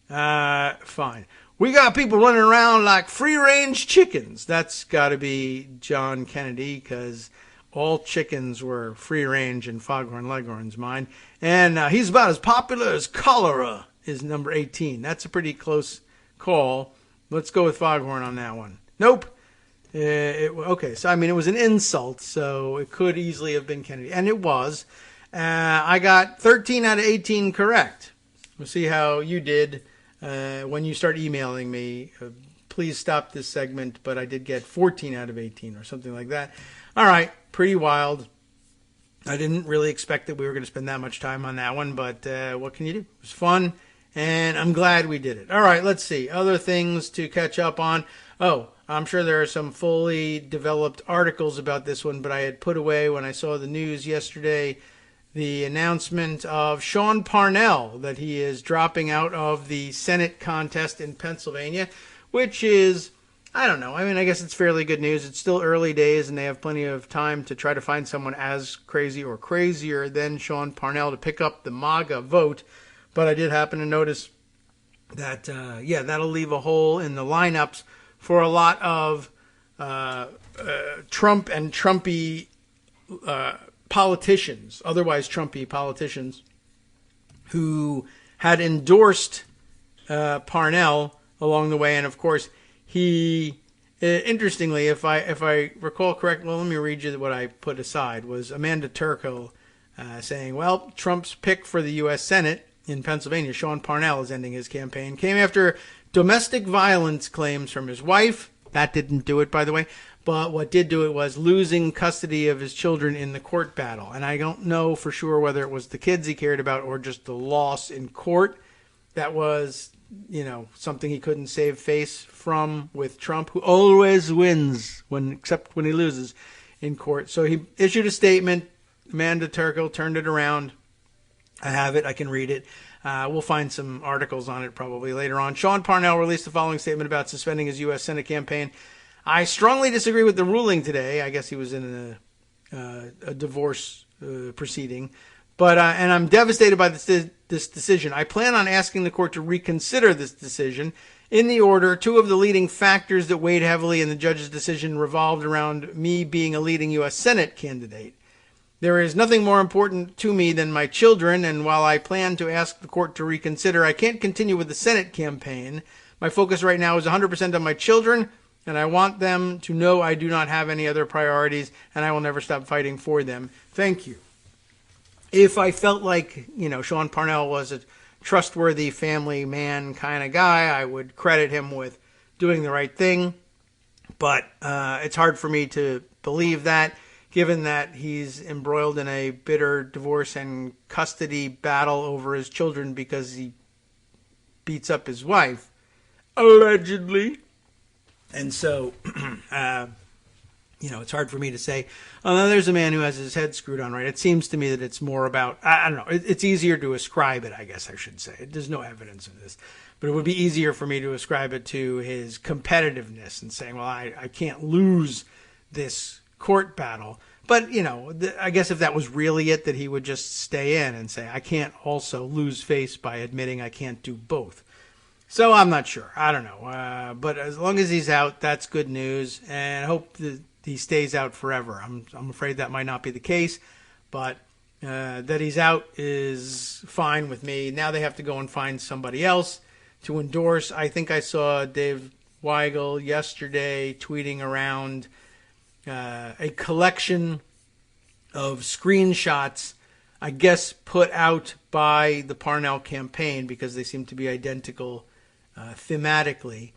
Fine. We got people running around like free-range chickens. That's got to be John Kennedy, because all chickens were free-range in Foghorn Leghorn's mind. And he's about as popular as cholera is number 18. That's a pretty close call. Let's go with Foghorn on that one. Nope. Okay, so I mean, it was an insult, so it could easily have been Kennedy. And it was. I got 13 out of 18 correct. We'll see how you did. When you start emailing me, please stop this segment, but I did get 14 out of 18 or something like that. All right, pretty wild. I didn't really expect that we were going to spend that much time on that one, but what can you do? It was fun, and I'm glad we did it. All right, let's see. Other things to catch up on. Oh, I'm sure there are some fully developed articles about this one, but I had put away when I saw the news yesterday the announcement of Sean Parnell that he is dropping out of the Senate contest in Pennsylvania, which is, I don't know. I mean, I guess it's fairly good news. It's still early days, and they have plenty of time to try to find someone as crazy or crazier than Sean Parnell to pick up the MAGA vote. But I did happen to notice that, that'll leave a hole in the lineups for a lot of Trump and Trumpy politicians, otherwise Trumpy politicians, who had endorsed Parnell along the way. And of course, he, interestingly, if I recall correctly, well, let me read you what I put aside, was Amanda Turco saying, well, Trump's pick for the U.S. Senate in Pennsylvania, Sean Parnell, is ending his campaign. Came after domestic violence claims from his wife. That didn't do it, by the way. But what did do it was losing custody of his children in the court battle. And I don't know for sure whether it was the kids he cared about or just the loss in court. That was, something he couldn't save face from with Trump, who always wins except when he loses in court. So he issued a statement. Amanda Turkle turned it around. I have it. I can read it. We'll find some articles on it probably later on. Sean Parnell released the following statement about suspending his U.S. Senate campaign. I strongly disagree with the ruling today. I guess he was in a divorce proceeding. But and I'm devastated by this decision. I plan on asking the court to reconsider this decision. In the order, two of the leading factors that weighed heavily in the judge's decision revolved around me being a leading U.S. Senate candidate. There is nothing more important to me than my children, and while I plan to ask the court to reconsider, I can't continue with the Senate campaign. My focus right now is 100% on my children, and I want them to know I do not have any other priorities, and I will never stop fighting for them. Thank you. If I felt like, Sean Parnell was a trustworthy family man kind of guy, I would credit him with doing the right thing. But it's hard for me to believe that, given that he's embroiled in a bitter divorce and custody battle over his children because he beats up his wife, allegedly. And so, it's hard for me to say, oh, no, there's a man who has his head screwed on right. It seems to me that it's more about, I don't know, it's easier to ascribe it, I guess I should say. There's no evidence of this. But it would be easier for me to ascribe it to his competitiveness and saying, well, I can't lose this court battle. But, I guess if that was really it, that he would just stay in and say, I can't also lose face by admitting I can't do both. So I'm not sure. I don't know. But as long as he's out, that's good news. And I hope that he stays out forever. I'm afraid that might not be the case. But that he's out is fine with me. Now they have to go and find somebody else to endorse. I think I saw Dave Weigel yesterday tweeting around a collection of screenshots, I guess, put out by the Parnell campaign because they seem to be identical thematically.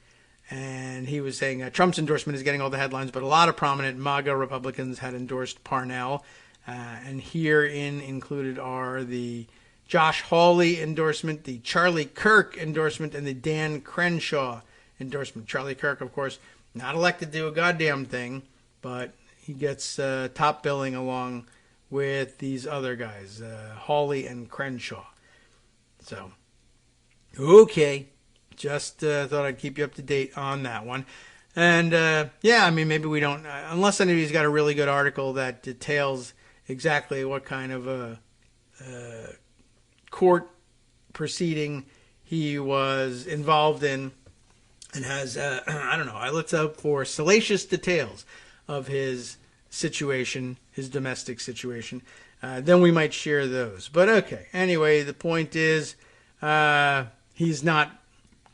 And he was saying Trump's endorsement is getting all the headlines, but a lot of prominent MAGA Republicans had endorsed Parnell. And herein included are the Josh Hawley endorsement, the Charlie Kirk endorsement, and the Dan Crenshaw endorsement. Charlie Kirk, of course, not elected to do a goddamn thing, but he gets top billing along with these other guys, Hawley and Crenshaw. So, okay. Just thought I'd keep you up to date on that one. And, maybe we don't, unless anybody's got a really good article that details exactly what kind of a court proceeding he was involved in and has, I looked up for salacious details of his situation, his domestic situation. Then we might share those. But okay. Anyway, the point is he's not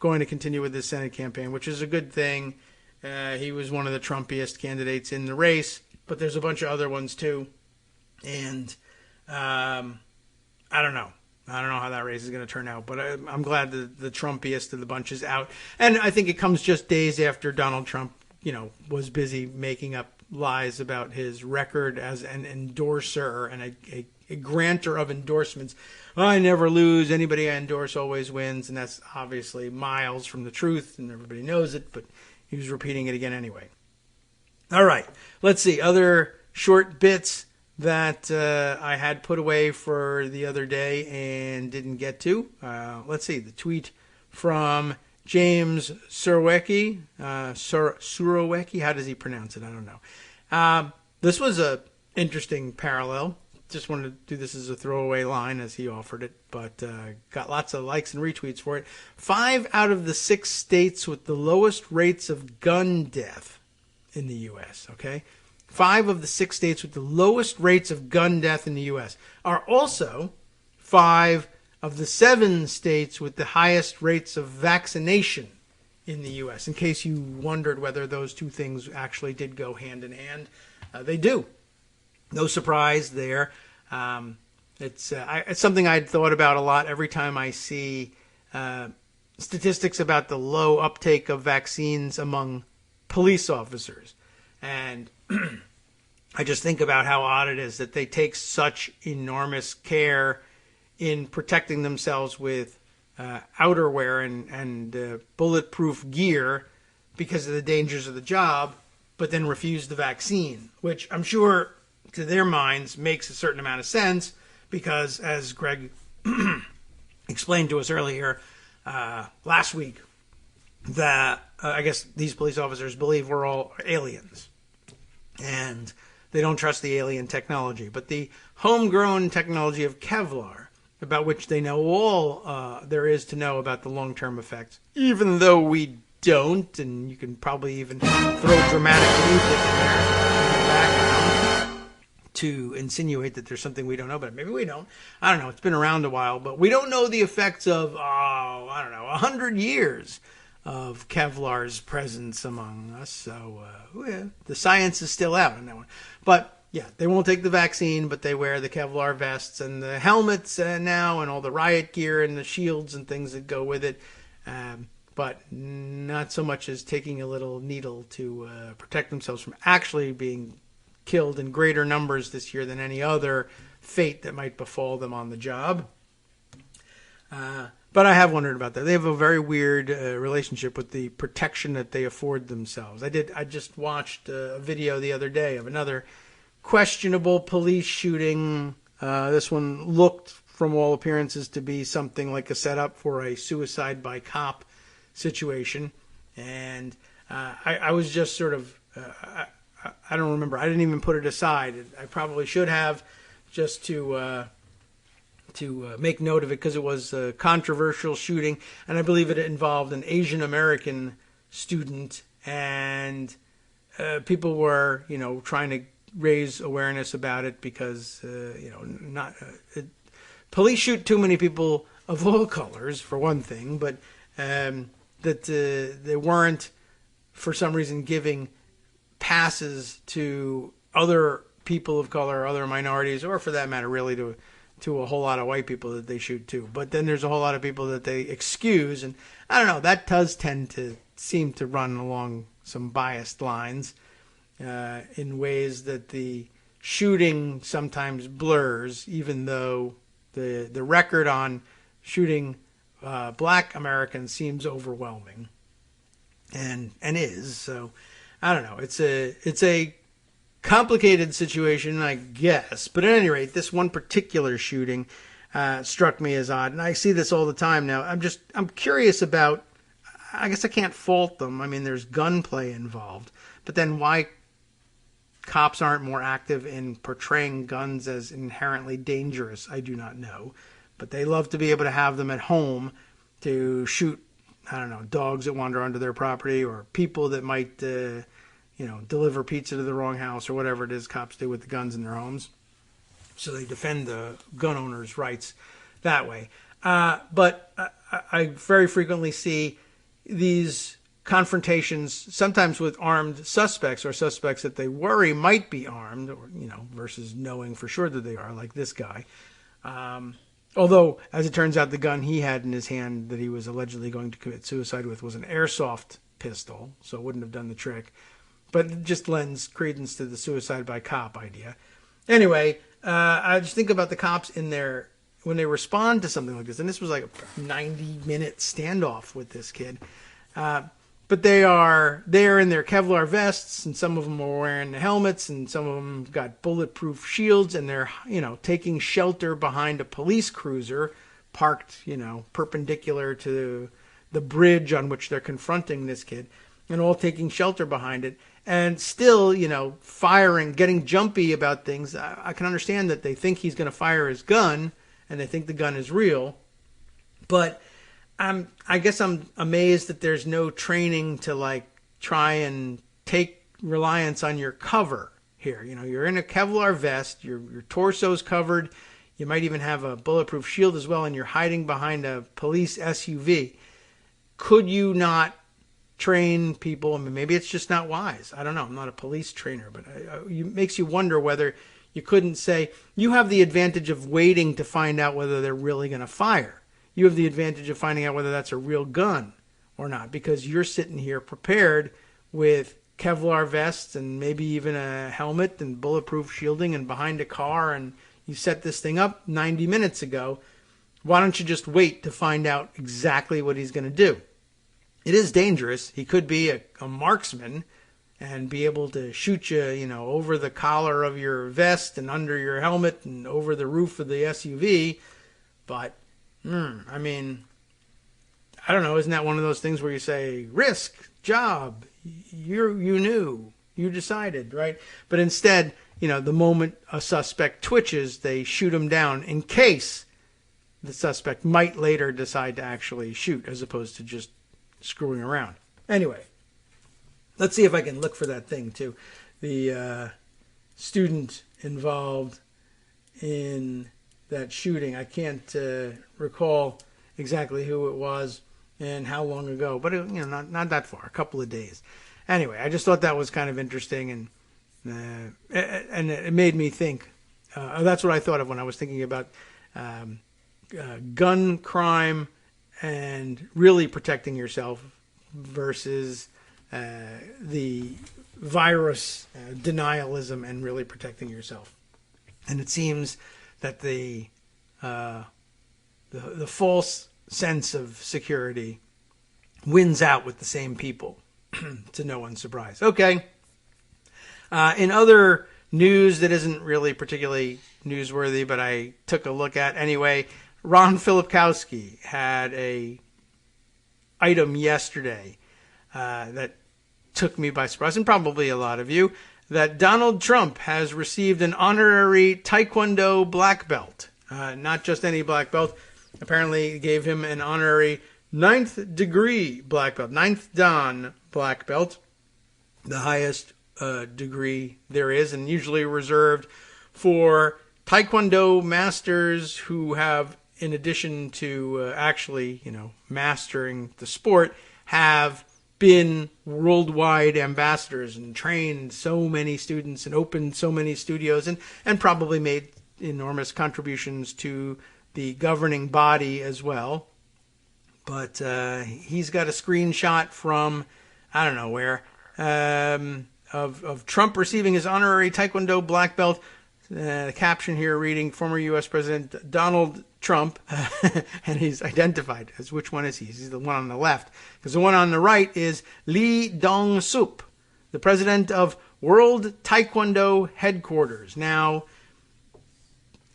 going to continue with this Senate campaign, which is a good thing. He was one of the Trumpiest candidates in the race, but there's a bunch of other ones too. And I don't know. I don't know how that race is going to turn out, but I'm glad that the Trumpiest of the bunch is out. And I think it comes just days after Donald Trump, was busy making up lies about his record as an endorser and a grantor of endorsements. I never lose. Anybody I endorse always wins. And that's obviously miles from the truth, and everybody knows it, but he was repeating it again anyway. All right. Let's see. Other short bits that I had put away for the other day and didn't get to. Let's see. The tweet from James Surowiecki. Surowiecki? How does he pronounce it? I don't know. This was a interesting parallel. Just wanted to do this as a throwaway line as he offered it, but got lots of likes and retweets for it. 5 out of the 6 states with the lowest rates of gun death in the U.S., okay? 5 of the 6 states with the lowest rates of gun death in the U.S. are also 5 of the 7 states with the highest rates of vaccination in the U.S., in case you wondered whether those two things actually did go hand in hand. They do. No surprise there. It's something I'd thought about a lot every time I see statistics about the low uptake of vaccines among police officers. And I just think about how odd it is that they take such enormous care in protecting themselves with outerwear and bulletproof gear because of the dangers of the job, but then refuse the vaccine, which I'm sure to their minds makes a certain amount of sense because, as Greg explained to us earlier last week, that I guess these police officers believe we're all aliens and they don't trust the alien technology. But the homegrown technology of Kevlar, about which they know all there is to know about the long-term effects, even though we don't, and you can probably even throw dramatic music in the background to insinuate that there's something we don't know about it. Maybe we don't. I don't know. It's been around a while, but we don't know the effects of, 100 years of Kevlar's presence among us. So the science is still out on that one. But yeah, they won't take the vaccine, but they wear the Kevlar vests and the helmets now and all the riot gear and the shields and things that go with it. But not so much as taking a little needle to protect themselves from actually being killed in greater numbers this year than any other fate that might befall them on the job. But I have wondered about that. They have a very weird relationship with the protection that they afford themselves. I just watched a video the other day of another questionable police shooting. This one looked, from all appearances, to be something like a setup for a suicide by cop situation. And I was just sort of, I don't remember. I didn't even put it aside. I probably should have, just to make note of it, because it was a controversial shooting, and I believe it involved an Asian American student, and people were, trying to raise awareness about it because, police shoot too many people of all colors, for one thing, but that they weren't, for some reason, giving passes to other people of color, other minorities, or for that matter, really to a whole lot of white people that they shoot too. But then there's a whole lot of people that they excuse, and I don't know, that does tend to seem to run along some biased lines in ways that the shooting sometimes blurs, even though the record on shooting black Americans seems overwhelming and is. So I don't know, it's a complicated situation, I guess. But at any rate, this one particular shooting struck me as odd, and I see this all the time now. I'm curious about, I guess I can't fault them. I mean, there's gunplay involved, but then why cops aren't more active in portraying guns as inherently dangerous, I do not know. But they love to be able to have them at home to shoot, I don't know, dogs that wander onto their property, or people that might deliver pizza to the wrong house, or whatever it is cops do with the guns in their homes. So they defend the gun owners' rights that way. But I very frequently see these confrontations, sometimes with armed suspects, or suspects that they worry might be armed, or, versus knowing for sure that they are, like this guy. Although, as it turns out, the gun he had in his hand that he was allegedly going to commit suicide with was an airsoft pistol, so it wouldn't have done the trick. But it just lends credence to the suicide by cop idea. Anyway, I just think about the cops when they respond to something like this, and this was like a 90-minute standoff with this kid. But they're in their Kevlar vests, and some of them are wearing the helmets, and some of them got bulletproof shields, and they're, taking shelter behind a police cruiser parked, perpendicular to the bridge on which they're confronting this kid, and all taking shelter behind it. And still, firing, getting jumpy about things. I can understand that they think he's going to fire his gun, and they think the gun is real. But I guess I'm amazed that there's no training to try and take reliance on your cover here. You're in a Kevlar vest, your torso's covered, you might even have a bulletproof shield as well, and you're hiding behind a police SUV. Could you not train people? I mean, maybe it's just not wise. I don't know. I'm not a police trainer, but it makes you wonder whether You couldn't say, you have the advantage of waiting to find out whether they're really going to fire. You have the advantage of finding out whether that's a real gun or not, because you're sitting here prepared with Kevlar vests and maybe even a helmet and bulletproof shielding and behind a car, and you set this thing up 90 minutes ago. Why don't you just wait to find out exactly what he's going to do? It is dangerous. He could be a marksman and be able to shoot you, over the collar of your vest and under your helmet and over the roof of the SUV. But, I mean, I don't know. Isn't that one of those things where you say, risk, job, you knew, you decided, right? But instead, the moment a suspect twitches, they shoot him down in case the suspect might later decide to actually shoot as opposed to just screwing around. Anyway, let's see if I can look for that thing too. The student involved in that shooting. I can't recall exactly who it was and how long ago, but not that far, a couple of days. Anyway, I just thought that was kind of interesting, and it made me think. That's what I thought of when I was thinking about gun crime and really protecting yourself versus the virus denialism and really protecting yourself. And it seems that the false sense of security wins out with the same people, to no one's surprise. Okay. In other news that isn't really particularly newsworthy, but I took a look at anyway, Ron Filipkowski had a item yesterday that took me by surprise, and probably a lot of you, that Donald Trump has received an honorary Taekwondo black belt. Not just any black belt. Apparently gave him an honorary 9th degree black belt, 9th Dan black belt, the highest degree there is, and usually reserved for Taekwondo masters who have, in addition to actually, mastering the sport, have been worldwide ambassadors and trained so many students and opened so many studios and probably made enormous contributions to the governing body as well. But he's got a screenshot from, I don't know where, of Trump receiving his honorary Taekwondo black belt. The caption here reading, former U.S. President Donald Trump, and he's identified as which one is he. He's the one on the left. Because the one on the right is Lee Dong-sup, the president of World Taekwondo Headquarters. Now,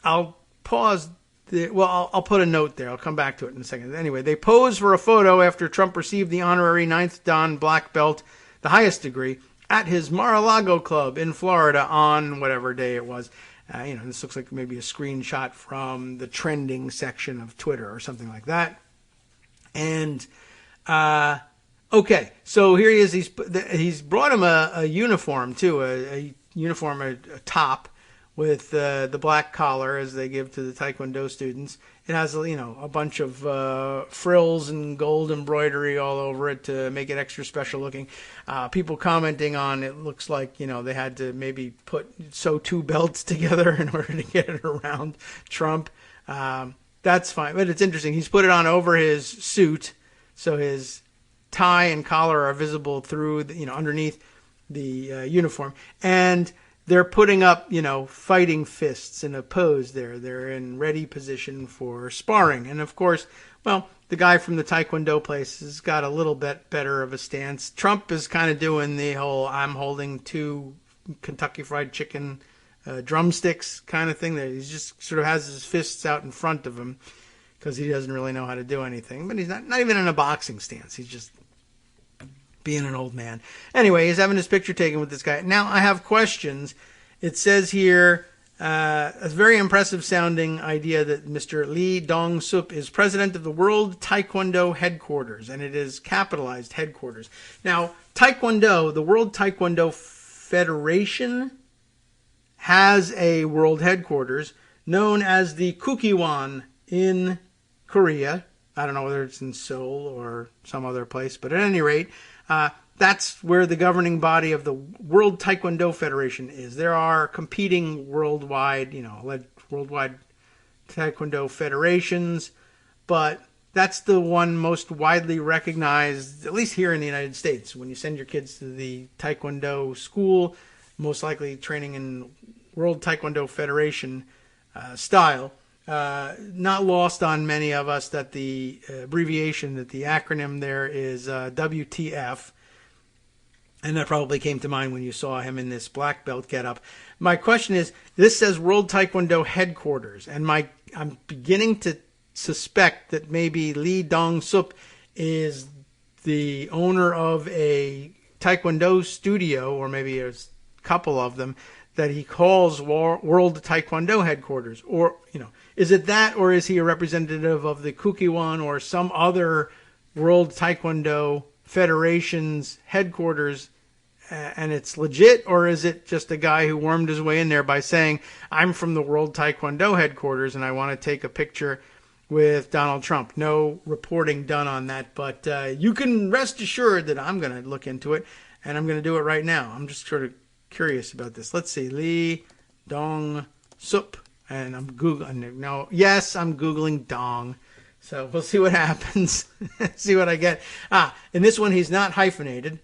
I'll pause. I'll put a note there. I'll come back to it in a second. Anyway, they pose for a photo after Trump received the honorary 9th Dan black belt, the highest degree, at his Mar-a-Lago club in Florida on whatever day it was. This looks like maybe a screenshot from the trending section of Twitter or something like that. And, okay, so here he is. He's brought him a uniform, too, a uniform, a top with the black collar as they give to the Taekwondo students. It has, a bunch of frills and gold embroidery all over it to make it extra special looking. People commenting on it looks like, they had to maybe sew two belts together in order to get it around Trump. That's fine, but it's interesting. He's put it on over his suit, so his tie and collar are visible through, underneath the uniform. And they're putting up, fighting fists in a pose there. They're in ready position for sparring. And of course, the guy from the Taekwondo place has got a little bit better of a stance. Trump is kind of doing the whole I'm holding two Kentucky Fried Chicken drumsticks kind of thing there. He just sort of has his fists out in front of him because he doesn't really know how to do anything. But he's not even in a boxing stance. He's just being an old man. Anyway, he's having his picture taken with this guy. Now, I have questions. It says here, a very impressive sounding idea that Mr. Lee Dong-sup is president of the World Taekwondo Headquarters, and it is capitalized headquarters. Now, Taekwondo, the World Taekwondo Federation, has a world headquarters known as the Kukiwon in Korea. I don't know whether it's in Seoul or some other place, but at any rate, that's where the governing body of the World Taekwondo Federation is. There are competing worldwide Taekwondo federations, but that's the one most widely recognized, at least here in the United States. When you send your kids to the Taekwondo school, most likely training in World Taekwondo Federation style. Not lost on many of us that the abbreviation, that the acronym there is WTF. And that probably came to mind when you saw him in this black belt getup. My question is, this says World Taekwondo Headquarters, and I'm beginning to suspect that maybe Lee Dong-sup is the owner of a Taekwondo studio, or maybe a couple of them, that he calls World Taekwondo Headquarters. Or, is it that, or is he a representative of the Kukiwon or some other World Taekwondo Federation's headquarters, and it's legit? Or is it just a guy who wormed his way in there by saying, I'm from the World Taekwondo Headquarters and I want to take a picture with Donald Trump? No reporting done on that, but you can rest assured that I'm going to look into it, and I'm going to do it right now. I'm just sort of curious about this. Let's see, Lee Dong-sup, and I'm Googling. No, yes, I'm Googling Dong. So we'll see what happens. See what I get. In this one, he's not hyphenated.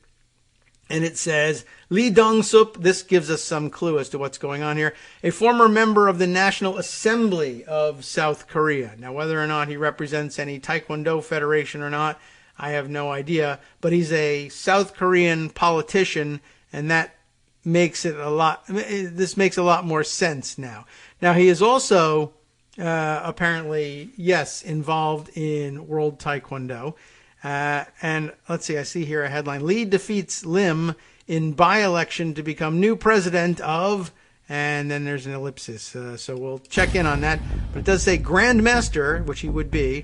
And it says, Lee Dong-sup, this gives us some clue as to what's going on here, a former member of the National Assembly of South Korea. Now, whether or not he represents any Taekwondo federation or not, I have no idea. But he's a South Korean politician, and that makes this makes a lot more sense now. Now, he is also apparently, yes, involved in World Taekwondo. And let's see, I see here a headline. Lee defeats Lim in by-election to become new president of, and then there's an ellipsis. So we'll check in on that. But it does say Grand Master, which he would be.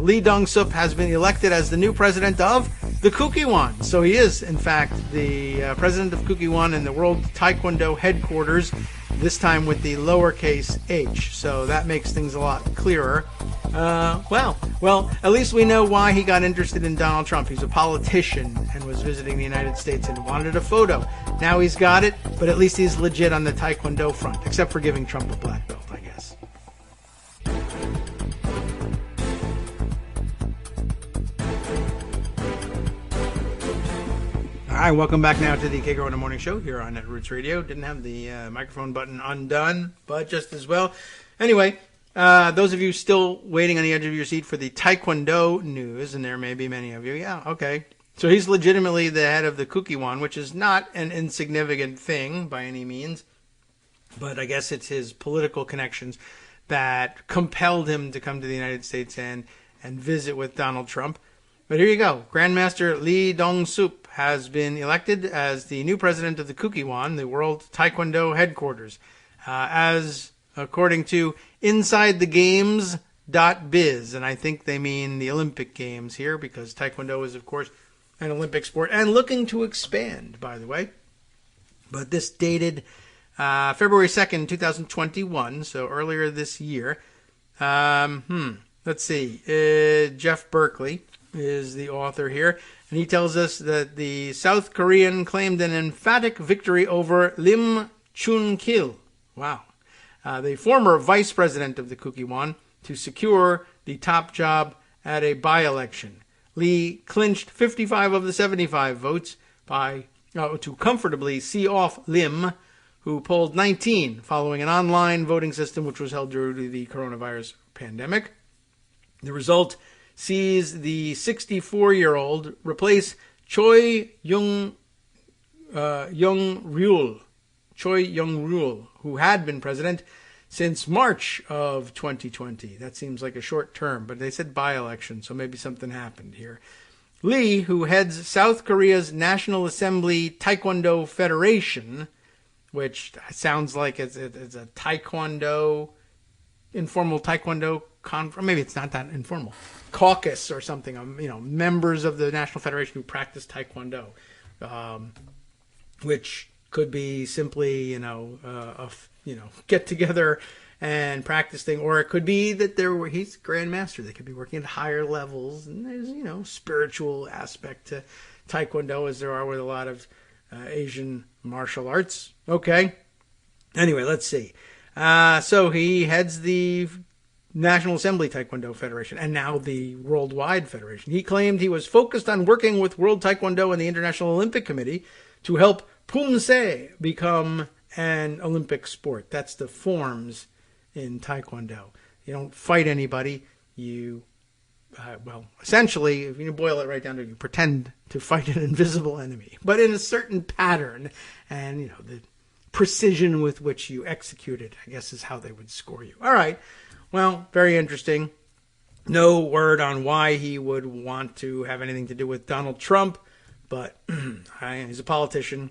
Lee Dong-sup has been elected as the new president of the Kukiwon. So he is, in fact, the president of Kukiwon in the World Taekwondo Headquarters, this time with the lowercase h. So that makes things a lot clearer. Well, at least we know why he got interested in Donald Trump. He's a politician and was visiting the United States and wanted a photo. Now he's got it, but at least he's legit on the Taekwondo front, except for giving Trump a black belt, I guess. All right, welcome back now to the Kagro in the Morning Show here on Netroots Radio. Didn't have the microphone button undone, but just as well. Anyway, those of you still waiting on the edge of your seat for the Taekwondo news, and there may be many of you, yeah, okay. So he's legitimately the head of the Kukiwon, which is not an insignificant thing by any means, but I guess it's his political connections that compelled him to come to the United States and visit with Donald Trump. But here you go. Grandmaster Lee Dong-sup has been elected as the new president of the Kukiwon, the World Taekwondo Headquarters, as according to InsideTheGames.biz, and I think they mean the Olympic Games here, because Taekwondo is, of course, an Olympic sport and looking to expand, by the way. But this dated February 2nd, 2021, so earlier this year. Let's see. Jeff Berkeley is the author here, and he tells us that the South Korean claimed an emphatic victory over Lim Chun-kil. Wow. The former vice president of the Kukiwon, to secure the top job at a by-election. Lee clinched 55 of the 75 votes to comfortably see off Lim, who polled 19 following an online voting system which was held due to the coronavirus pandemic. The result sees the 64-year-old replace Choi Young-ryul, who had been president since March of 2020. That seems like a short term, but they said by-election, so maybe something happened here. Lee, who heads South Korea's National Assembly Taekwondo Federation, which sounds like it's a Taekwondo, informal Taekwondo conference. Maybe it's not that informal. Caucus or something, members of the National Federation who practice Taekwondo, which could be simply, get together and practice thing, or it could be that he's Grandmaster. They could be working at higher levels, and there's, spiritual aspect Taekwondo as there are with a lot of Asian martial arts. Okay. Anyway, let's see. So he heads the National Assembly Taekwondo Federation and now the Worldwide Federation. He claimed he was focused on working with World Taekwondo and the International Olympic Committee to help Pumse become an Olympic sport. That's the forms in Taekwondo. You don't fight anybody. You, essentially, if you boil it right down to it, you pretend to fight an invisible enemy, but in a certain pattern. And, the precision with which you execute it, I guess, is how they would score you. All right. Well, very interesting. No word on why he would want to have anything to do with Donald Trump, but he's a politician.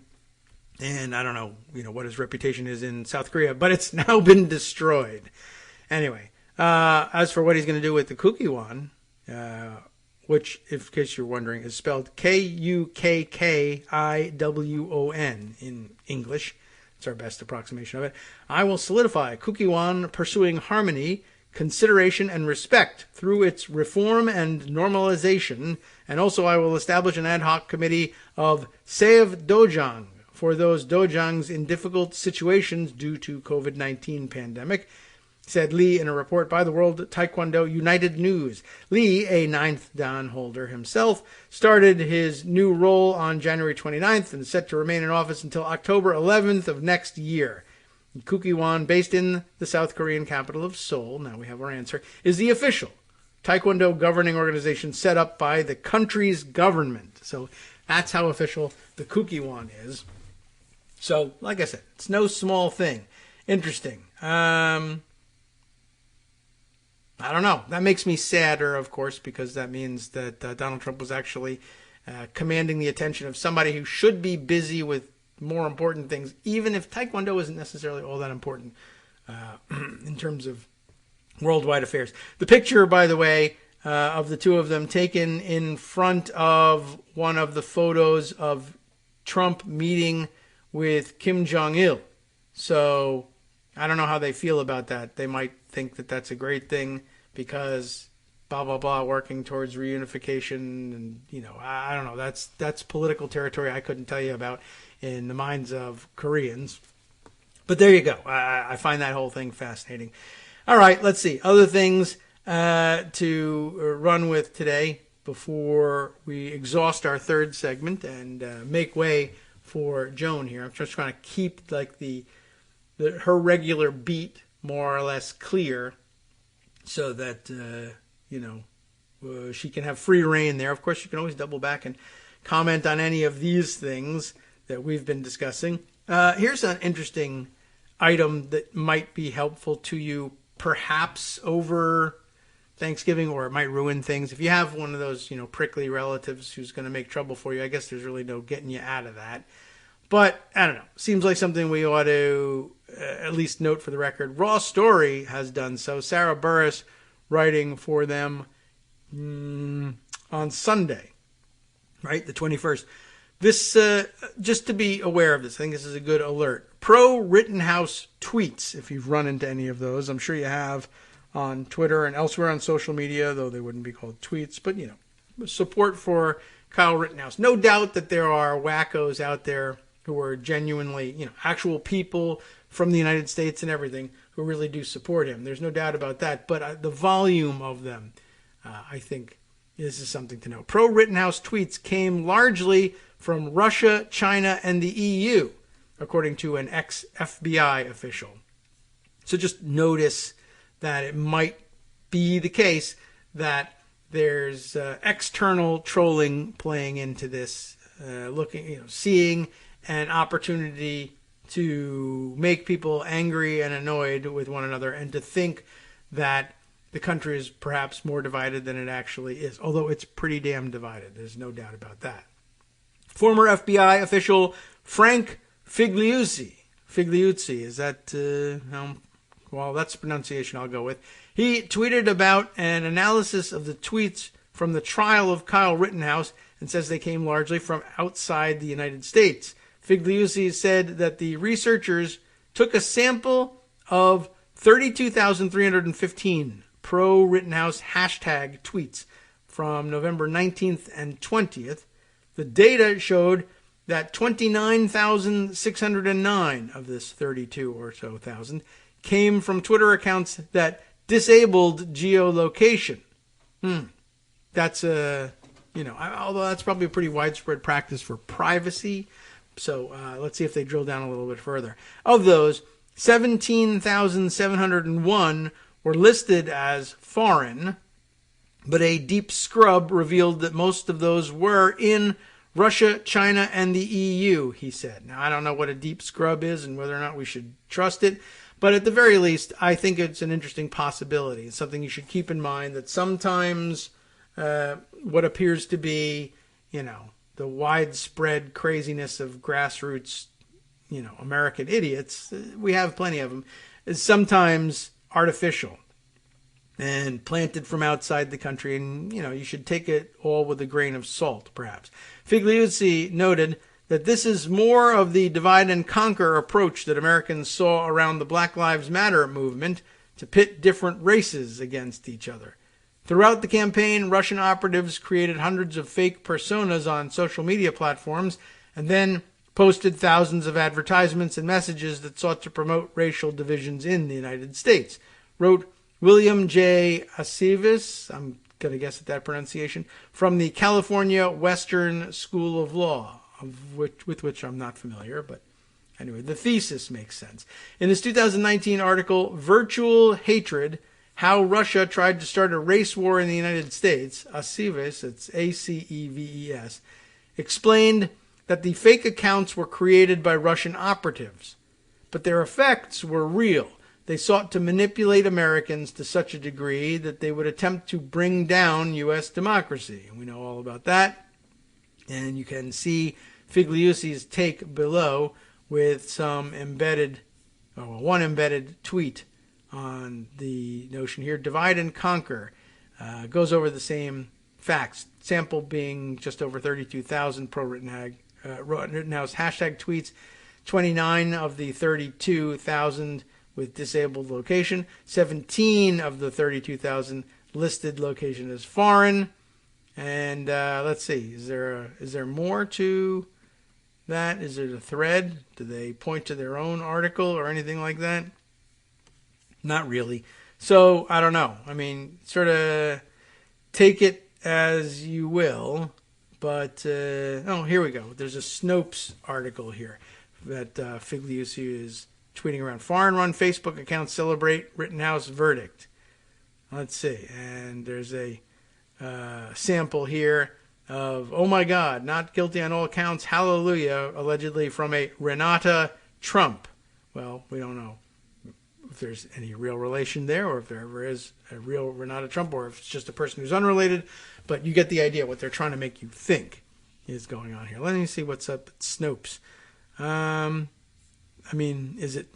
And I don't know, what his reputation is in South Korea, but it's now been destroyed. Anyway, as for what he's going to do with the Kukiwon, which, in case you're wondering, is spelled Kukkiwon in English. It's our best approximation of it. I will solidify Kukiwon pursuing harmony, consideration, and respect through its reform and normalization. And also I will establish an ad hoc committee of Save Dojang, for those dojangs in difficult situations due to COVID-19 pandemic, said Lee in a report by the World Taekwondo United News. Lee, a 9th Dan holder himself, started his new role on January 29th and is set to remain in office until October 11th of next year. Kukiwon, based in the South Korean capital of Seoul, now we have our answer, is the official Taekwondo governing organization set up by the country's government. So that's how official the Kukiwon is. So, like I said, it's no small thing. Interesting. I don't know. That makes me sadder, of course, because that means that Donald Trump was actually commanding the attention of somebody who should be busy with more important things, even if Taekwondo isn't necessarily all that important in terms of worldwide affairs. The picture, by the way, of the two of them taken in front of one of the photos of Trump meeting with Kim Jong-il. So I don't know how they feel about that. They might think that that's a great thing because blah, blah, blah, working towards reunification. And, I don't know. That's political territory I couldn't tell you about in the minds of Koreans. But there you go. I find that whole thing fascinating. All right, let's see. Other things to run with today before we exhaust our third segment and make way for Joan here. I'm just trying to keep her regular beat more or less clear so that, she can have free reign there. Of course, you can always double back and comment on any of these things that we've been discussing. Here's an interesting item that might be helpful to you perhaps over Thanksgiving, or it might ruin things. If you have one of those, prickly relatives who's going to make trouble for you, I guess there's really no getting you out of that. But, I don't know. Seems like something we ought to at least note for the record. Raw Story has done so. Sarah Burris writing for them on Sunday, right, the 21st. This, just to be aware of this, I think this is a good alert. Pro-Rittenhouse tweets, if you've run into any of those. I'm sure you have on Twitter and elsewhere on social media, though they wouldn't be called tweets. But, support for Kyle Rittenhouse. No doubt that there are wackos out there who are genuinely, actual people from the United States and everything who really do support him. There's no doubt about that. But the volume of them, I think, this is something to know. Pro-Rittenhouse tweets came largely from Russia, China, and the EU, according to an ex-FBI official. So just notice that it might be the case that there's external trolling playing into this, seeing an opportunity to make people angry and annoyed with one another and to think that the country is perhaps more divided than it actually is, although it's pretty damn divided. There's no doubt about that. Former FBI official Frank Figliuzzi, is that, that's the pronunciation I'll go with. He tweeted about an analysis of the tweets from the trial of Kyle Rittenhouse and says they came largely from outside the United States. Figliuzzi said that the researchers took a sample of 32,315 pro-Rittenhouse hashtag tweets from November 19th and 20th. The data showed that 29,609 of this 32 or so thousand came from Twitter accounts that disabled geolocation. That's although that's probably a pretty widespread practice for privacy. So let's see if they drill down a little bit further. Of those, 17,701 were listed as foreign, but a deep scrub revealed that most of those were in Russia, China, and the EU, he said. Now, I don't know what a deep scrub is and whether or not we should trust it, but at the very least, I think it's an interesting possibility. It's something you should keep in mind, that sometimes what appears to be, the widespread craziness of grassroots, American idiots, we have plenty of them, is sometimes artificial and planted from outside the country. And, you should take it all with a grain of salt, perhaps. Figliuzzi noted that this is more of the divide and conquer approach that Americans saw around the Black Lives Matter movement, to pit different races against each other. Throughout the campaign, Russian operatives created hundreds of fake personas on social media platforms and then posted thousands of advertisements and messages that sought to promote racial divisions in the United States, wrote William J. Aceves, I'm going to guess at that pronunciation, from the California Western School of Law, with which I'm not familiar, but anyway, the thesis makes sense. In his 2019 article, Virtual Hatred, How Russia Tried to Start a Race War in the United States, Aceves, it's Aceves, explained that the fake accounts were created by Russian operatives, but their effects were real. They sought to manipulate Americans to such a degree that they would attempt to bring down U.S. democracy. And we know all about that. And you can see Figliuzzi's take below with some one embedded tweet on the notion here. Divide and conquer goes over the same facts. Sample being just over 32,000 pro-Rittenhouse hashtag tweets, 29 of the 32,000 with disabled location, 17 of the 32,000 listed location as foreign. And let's see, is there more to that? Is it a thread? Do they point to their own article or anything like that? Not really. So I don't know. I mean, sort of take it as you will. But here we go. There's a Snopes article here that Figliuzzi is tweeting around. Foreign-run Facebook accounts celebrate Rittenhouse verdict. Let's see. And there's a sample here of, oh my God, not guilty on all counts, hallelujah, allegedly from a Renata Trump. Well, we don't know if there's any real relation there, or if there ever is a real Renata Trump, or if it's just a person who's unrelated. But you get the idea what they're trying to make you think is going on here. Let me see what's up at Snopes. I mean, is it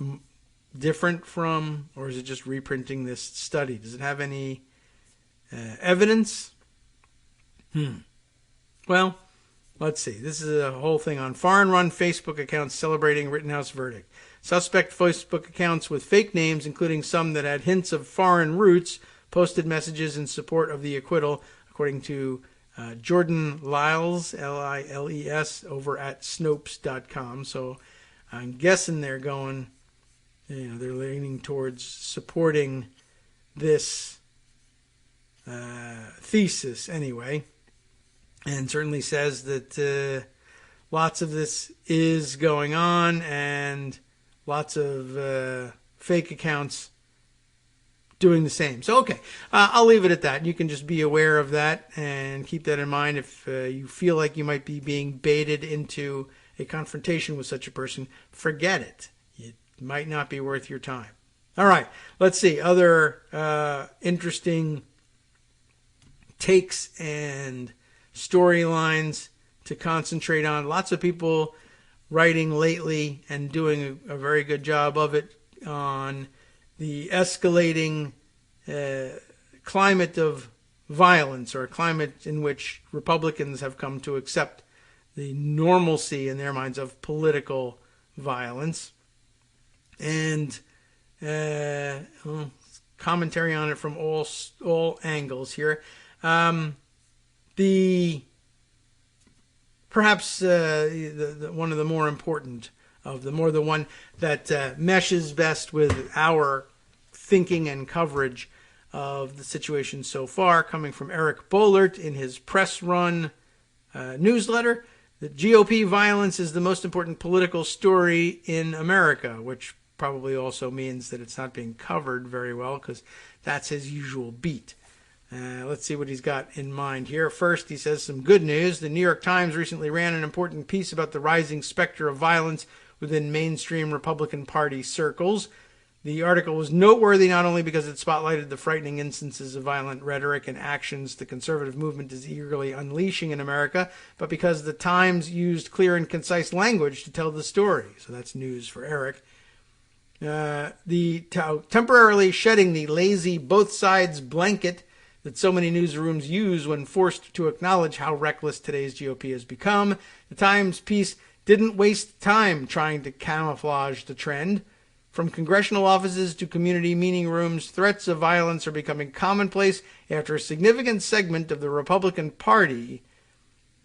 different from, or is it just reprinting this study? Does it have any evidence? Well, let's see. This is a whole thing on foreign-run Facebook accounts celebrating Rittenhouse verdict. Suspect Facebook accounts with fake names, including some that had hints of foreign roots, posted messages in support of the acquittal, according to Jordan Liles, Liles, over at Snopes.com. So I'm guessing they're going, they're leaning towards supporting this thesis anyway. And certainly says that lots of this is going on, and lots of fake accounts doing the same. So, okay, I'll leave it at that. You can just be aware of that and keep that in mind. If you feel like you might be being baited into a confrontation with such a person, forget it. It might not be worth your time. All right, let's see. Other interesting takes and storylines to concentrate on. Lots of people writing lately and doing a very good job of it on the escalating climate of violence, or a climate in which Republicans have come to accept the normalcy in their minds of political violence. And commentary on it from all angles here. The perhaps one of the more important of them, or the one that meshes best with our thinking and coverage of the situation so far, coming from Eric Boehlert in his press run newsletter. The GOP violence is the most important political story in America, which probably also means that it's not being covered very well, because that's his usual beat. Let's see what he's got in mind here. First, he says some good news. The New York Times recently ran an important piece about the rising specter of violence within mainstream Republican Party circles. The article was noteworthy not only because it spotlighted the frightening instances of violent rhetoric and actions the conservative movement is eagerly unleashing in America, but because the Times used clear and concise language to tell the story. So that's news for Eric. Temporarily shedding the lazy both sides blanket that so many newsrooms use when forced to acknowledge how reckless today's GOP has become, the Times piece didn't waste time trying to camouflage the trend. From congressional offices to community meeting rooms, threats of violence are becoming commonplace after a significant segment of the Republican Party,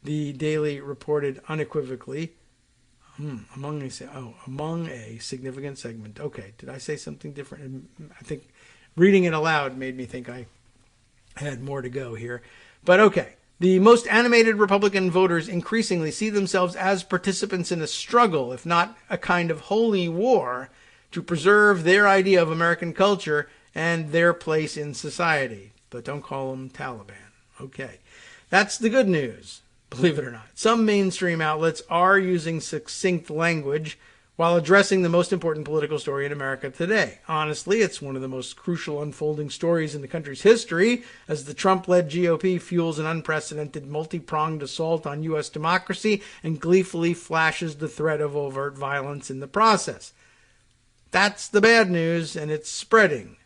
the Daily reported unequivocally, among a significant segment. Okay, did I say something different? I think reading it aloud made me think I had more to go here. But okay, the most animated Republican voters increasingly see themselves as participants in a struggle, if not a kind of holy war, to preserve their idea of American culture and their place in society. But don't call them Taliban. Okay, that's the good news, believe it or not. Some mainstream outlets are using succinct language while addressing the most important political story in America today. Honestly, it's one of the most crucial unfolding stories in the country's history, as the Trump-led GOP fuels an unprecedented multi-pronged assault on U.S. democracy and gleefully flashes the threat of overt violence in the process. That's the bad news, and it's spreading.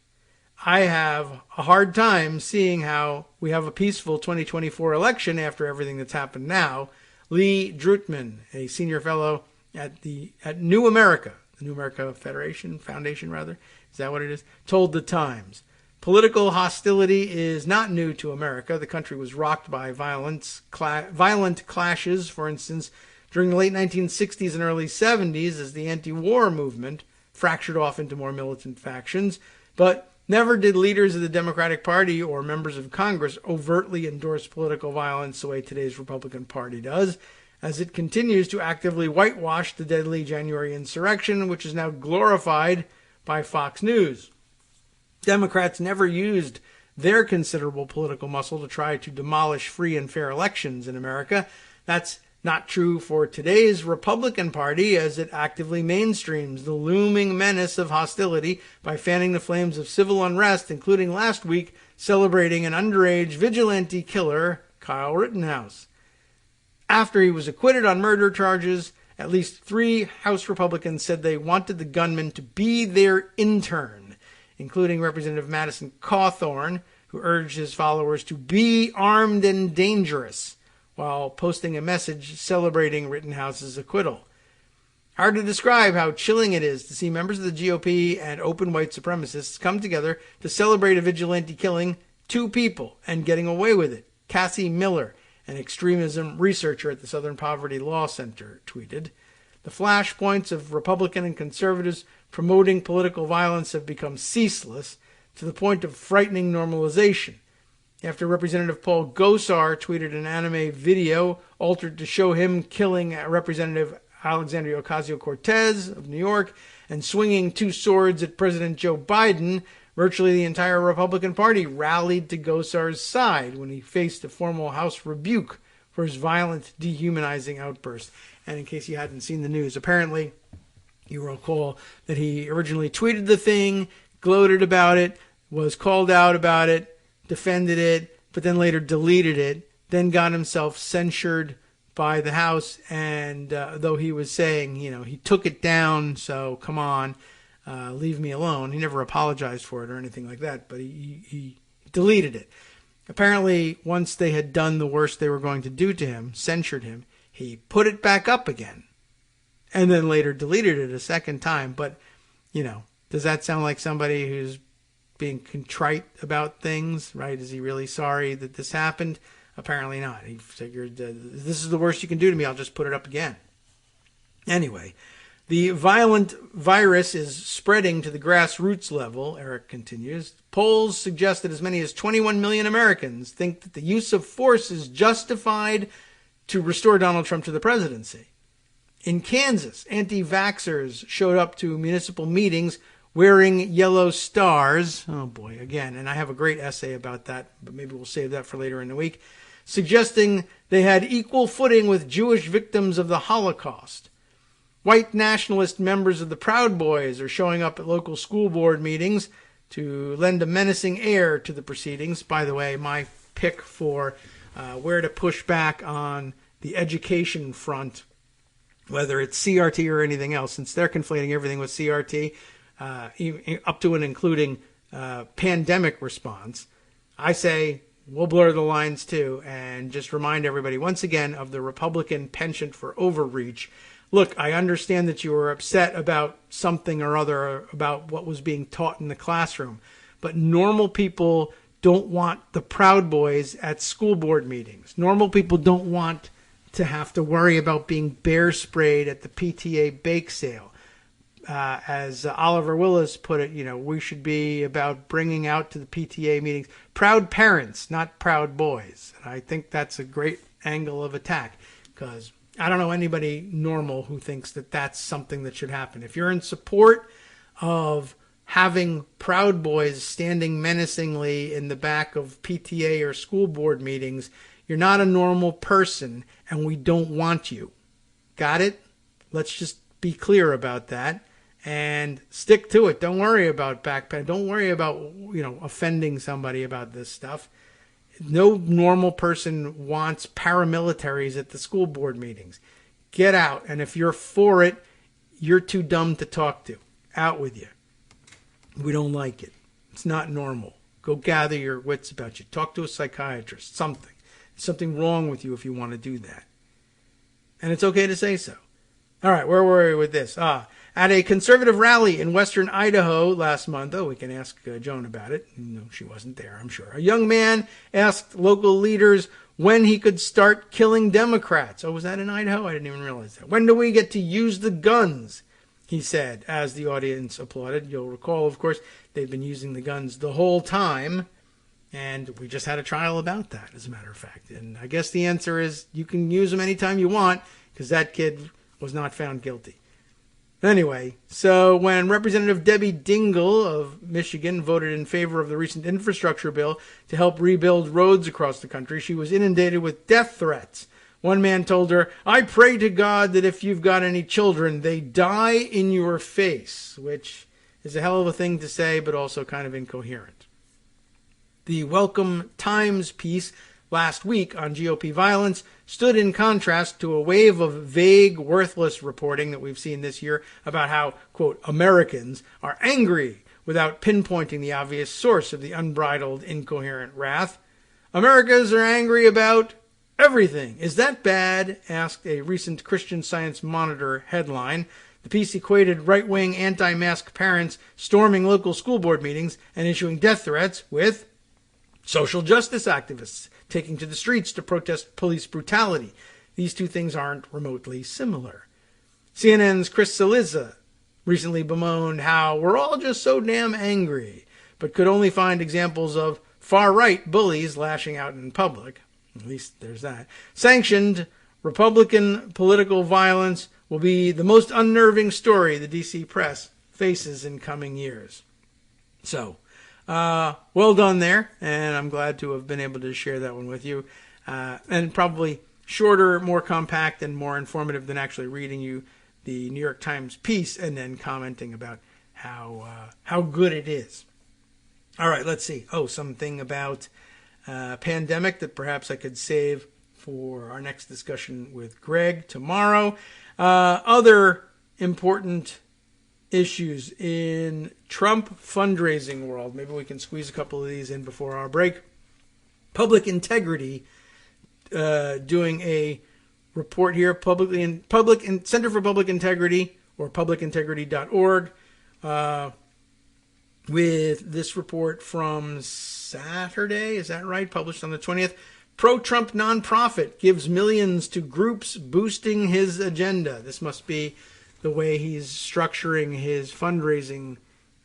I have a hard time seeing how we have a peaceful 2024 election after everything that's happened now. Lee Drutman, a senior fellow at New America, the New America Foundation, is that what it is? Told the Times. Political hostility is not new to America. The country was rocked by violent clashes, for instance, during the late 1960s and early 70s as the anti-war movement fractured off into more militant factions, but never did leaders of the Democratic Party or members of Congress overtly endorse political violence the way today's Republican Party does, as it continues to actively whitewash the deadly January insurrection, which is now glorified by Fox News. Democrats never used their considerable political muscle to try to demolish free and fair elections in America. That's not true for today's Republican Party, as it actively mainstreams the looming menace of hostility by fanning the flames of civil unrest, including last week celebrating an underage vigilante killer, Kyle Rittenhouse. After he was acquitted on murder charges, at least 3 House Republicans said they wanted the gunman to be their intern, including Representative Madison Cawthorn, who urged his followers to be armed and dangerous, while posting a message celebrating Rittenhouse's acquittal. Hard to describe how chilling it is to see members of the GOP and open white supremacists come together to celebrate a vigilante killing 2 people and getting away with it. Cassie Miller, an extremism researcher at the Southern Poverty Law Center, tweeted. The flashpoints of Republican and conservatives promoting political violence have become ceaseless, to the point of frightening normalization. After Representative Paul Gosar tweeted an anime video altered to show him killing Representative Alexandria Ocasio-Cortez of New York and swinging 2 swords at President Joe Biden, virtually the entire Republican Party rallied to Gosar's side when he faced a formal House rebuke for his violent, dehumanizing outburst. And in case you hadn't seen the news, apparently you will recall that he originally tweeted the thing, gloated about it, was called out about it, defended it, but then later deleted it, then got himself censured by the House, and though he was saying, he took it down, so come on, leave me alone. He never apologized for it or anything like that, but he deleted it. Apparently, once they had done the worst they were going to do to him, censured him, he put it back up again, and then later deleted it a second time. But, does that sound like somebody who's being contrite about things, right? Is he really sorry that this happened? Apparently not. He figured, this is the worst you can do to me. I'll just put it up again. Anyway, the violent virus is spreading to the grassroots level, Eric continues. Polls suggest that as many as 21 million Americans think that the use of force is justified to restore Donald Trump to the presidency. In Kansas, anti-vaxxers showed up to municipal meetings wearing yellow stars. Oh boy, again, and I have a great essay about that, but maybe we'll save that for later in the week, suggesting they had equal footing with Jewish victims of the Holocaust. White nationalist members of the Proud Boys are showing up at local school board meetings to lend a menacing air to the proceedings. By the way, my pick for where to push back on the education front, whether it's CRT or anything else, since they're conflating everything with CRT, up to and including pandemic response, I say we'll blur the lines too and just remind everybody once again of the Republican penchant for overreach. Look, I understand that you were upset about something or other, about what was being taught in the classroom, but normal people don't want the Proud Boys at school board meetings. Normal people don't want to have to worry about being bear sprayed at the PTA bake sale. As Oliver Willis put it, we should be about bringing out to the PTA meetings proud parents, not proud boys. And I think that's a great angle of attack, because I don't know anybody normal who thinks that that's something that should happen. If you're in support of having Proud Boys standing menacingly in the back of PTA or school board meetings, you're not a normal person, and we don't want you. Got it? Let's just be clear about that and stick to it. Don't worry about backpedal. Don't worry about, offending somebody about this stuff. No normal person wants paramilitaries at the school board meetings. Get out. And if you're for it, you're too dumb to talk to. Out with you. We don't like it. It's not normal. Go gather your wits about you. Talk to a psychiatrist. Something. There's something wrong with you if you want to do that. And it's okay to say so. All right, where were we with this? At a conservative rally in western Idaho last month, we can ask Joan about it. No, she wasn't there, I'm sure. A young man asked local leaders when he could start killing Democrats. Oh, was that in Idaho? I didn't even realize that. When do we get to use the guns? He said, as the audience applauded. You'll recall, of course, they've been using the guns the whole time. And we just had a trial about that, as a matter of fact. And I guess the answer is you can use them anytime you want, because that kid was not found guilty. Anyway, so when Representative Debbie Dingell of Michigan voted in favor of the recent infrastructure bill to help rebuild roads across the country, she was inundated with death threats. One man told her, "I pray to God that if you've got any children, they die in your face," which is a hell of a thing to say, but also kind of incoherent. The Welcome Times piece last week on GOP violence stood in contrast to a wave of vague, worthless reporting that we've seen this year about how, quote, Americans are angry without pinpointing the obvious source of the unbridled, incoherent wrath. Americans are angry about everything. Is that bad? Asked a recent Christian Science Monitor headline. The piece equated right-wing anti-mask parents storming local school board meetings and issuing death threats with social justice activists taking to the streets to protest police brutality. These two things aren't remotely similar. CNN's Chris Cillizza recently bemoaned how we're all just so damn angry, but could only find examples of far-right bullies lashing out in public. At least there's that. Sanctioned Republican political violence will be the most unnerving story the D.C. press faces in coming years. So, well done there, and I'm glad to have been able to share that one with you. And probably shorter, more compact, and more informative than actually reading you the New York Times piece and then commenting about how good it is. All right, let's see. Something about pandemic that perhaps I could save for our next discussion with Greg tomorrow. Other important issues in Trump fundraising world. Maybe we can squeeze a couple of these in before our break. Public Integrity doing a report here, Center for Public Integrity, or publicintegrity.org, with this report from Saturday, is that right? Published on the 20th. Pro-Trump nonprofit gives millions to groups boosting his agenda. This must be the way he's structuring his fundraising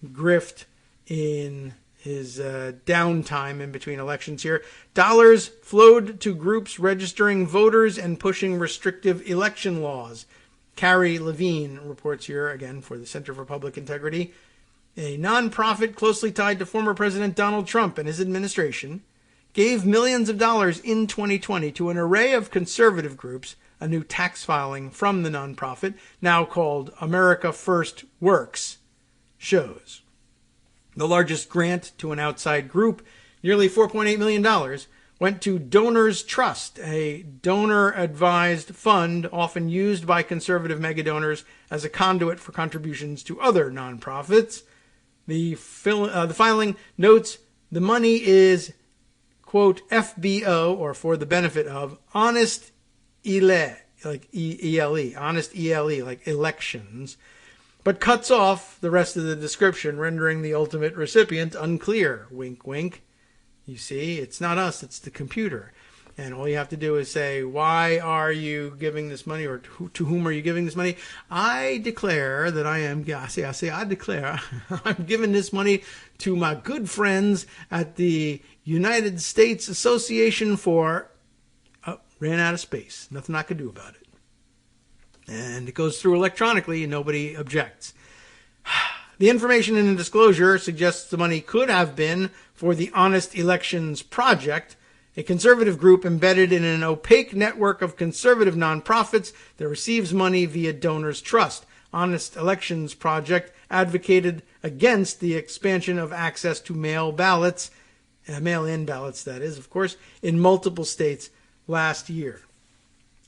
grift in his downtime in between elections here. Dollars flowed to groups registering voters and pushing restrictive election laws. Carrie Levine reports here, again, for the Center for Public Integrity. A nonprofit closely tied to former President Donald Trump and his administration gave millions of dollars in 2020 to an array of conservative groups, a new tax filing from the nonprofit, now called America First Works, shows. The largest grant to an outside group, nearly $4.8 million, went to Donors Trust, a donor-advised fund often used by conservative megadonors as a conduit for contributions to other nonprofits. The filing notes the money is, quote, FBO, or for the benefit of, honest ELE, like ELE, honest ELE, like elections, but cuts off the rest of the description, rendering the ultimate recipient unclear. Wink, wink. You see, it's not us, it's the computer. And all you have to do is say, why are you giving this money, or to whom are you giving this money? I declare that I declare I'm giving this money to my good friends at the United States Association for... ran out of space. Nothing I could do about it. And it goes through electronically and nobody objects. The information in the disclosure suggests the money could have been for the Honest Elections Project, a conservative group embedded in an opaque network of conservative nonprofits that receives money via Donors Trust. Honest Elections Project advocated against the expansion of access to mail-in ballots, that is, of course, in multiple states last year.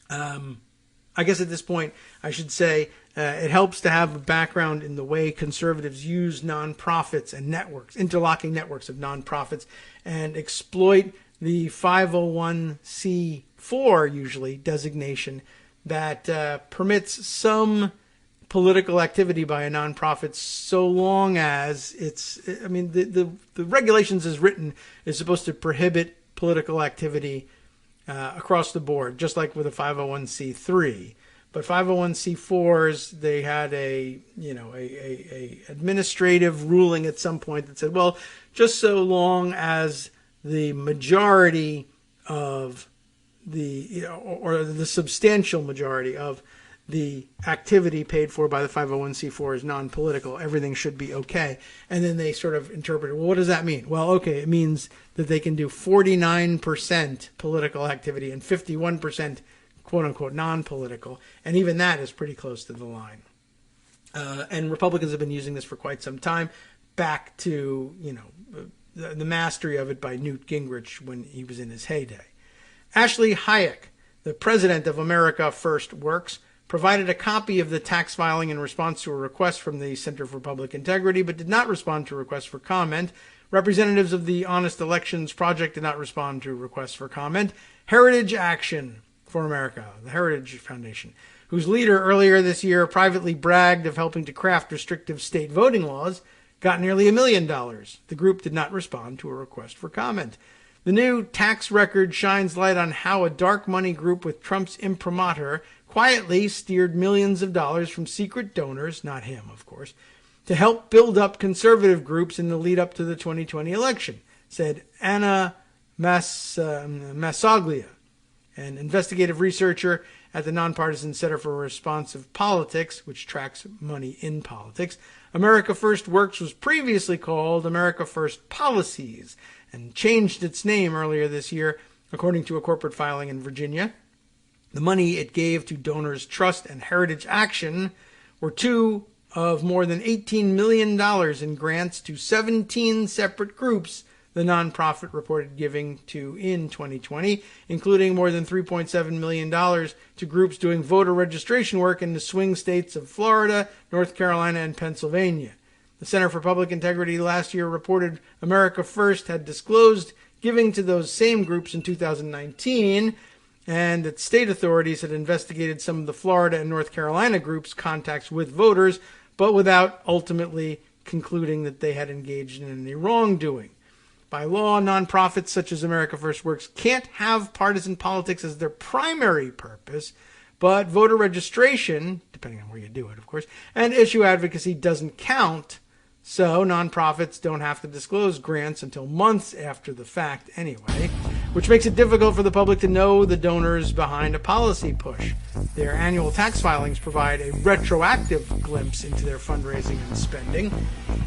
I guess at this point, I should say it helps to have a background in the way conservatives use nonprofits and networks, interlocking networks of nonprofits, and exploit the 501c4, usually, designation that permits some political activity by a nonprofit so long as it's, I mean, the regulations as written is supposed to prohibit political activity across the board, just like with a 501c3. But 501c4s, they had a administrative ruling at some point that said, well, just so long as the majority of the, or the substantial majority of the activity paid for by the 501c4 is non-political, everything should be okay. And then they sort of interpret, well, what does that mean? Well, okay, it means that they can do 49% political activity and 51% quote-unquote non-political, and even that is pretty close to the line. And Republicans have been using this for quite some time, back to, the mastery of it by Newt Gingrich when he was in his heyday. Ashley Hayek, the president of America First Works, provided a copy of the tax filing in response to a request from the Center for Public Integrity, but did not respond to requests for comment. Representatives of the Honest Elections Project did not respond to requests for comment. Heritage Action for America, the Heritage Foundation, whose leader earlier this year privately bragged of helping to craft restrictive state voting laws, got nearly $1 million. The group did not respond to a request for comment. The new tax record shines light on how a dark money group with Trump's imprimatur quietly steered millions of dollars from secret donors, not him, of course, to help build up conservative groups in the lead up to the 2020 election, said Anna Massaglia, an investigative researcher at the Nonpartisan Center for Responsive Politics, which tracks money in politics. America First Works was previously called America First Policies and changed its name earlier this year, according to a corporate filing in Virginia. The money it gave to Donors Trust and Heritage Action were two of more than $18 million in grants to 17 separate groups the nonprofit reported giving to in 2020, including more than $3.7 million to groups doing voter registration work in the swing states of Florida, North Carolina, and Pennsylvania. The Center for Public Integrity last year reported America First had disclosed giving to those same groups in 2019, and that state authorities had investigated some of the Florida and North Carolina groups' contacts with voters, but without ultimately concluding that they had engaged in any wrongdoing. By law, nonprofits such as America First Works can't have partisan politics as their primary purpose, but voter registration, depending on where you do it, of course, and issue advocacy doesn't count, so nonprofits don't have to disclose grants until months after the fact anyway, which makes it difficult for the public to know the donors behind a policy push. Their annual tax filings provide a retroactive glimpse into their fundraising and spending.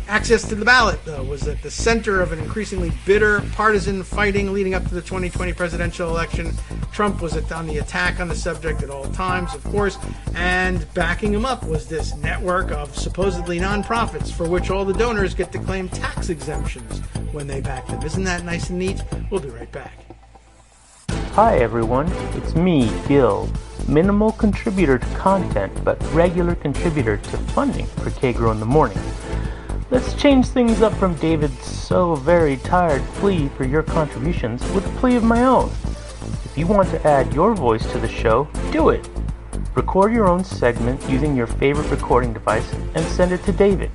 Access to the ballot, though, was at the center of an increasingly bitter partisan fighting leading up to the 2020 presidential election. Trump was on the attack on the subject at all times, of course, and backing him up was this network of supposedly nonprofits for which all the donors get to claim tax exemptions when they back them. Isn't that nice and neat? We'll be right back. Hi everyone, it's me, Gil, minimal contributor to content, but regular contributor to funding for Kagro in the morning. Let's change things up from David's so very tired plea for your contributions with a plea of my own. If you want to add your voice to the show, do it. Record your own segment using your favorite recording device and send it to David.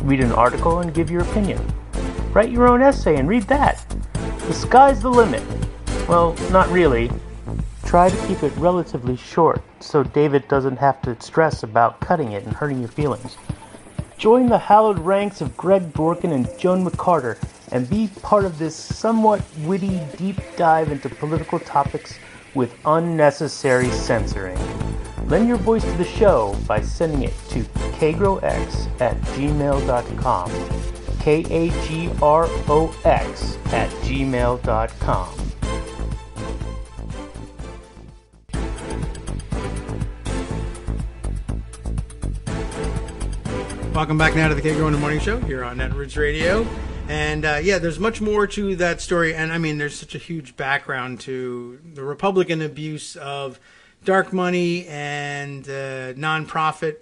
Read an article and give your opinion. Write your own essay and read that. The sky's the limit. Well, not really. Try to keep it relatively short so David doesn't have to stress about cutting it and hurting your feelings. Join the hallowed ranks of Greg Dworkin and Joan McCarter and be part of this somewhat witty deep dive into political topics with unnecessary censoring. Lend your voice to the show by sending it to kagrox@gmail.com. KAGROX@gmail.com. Welcome back now to the Kagro in the Morning Show here on Netroots Radio. And there's much more to that story. And I mean, there's such a huge background to the Republican abuse of dark money and nonprofit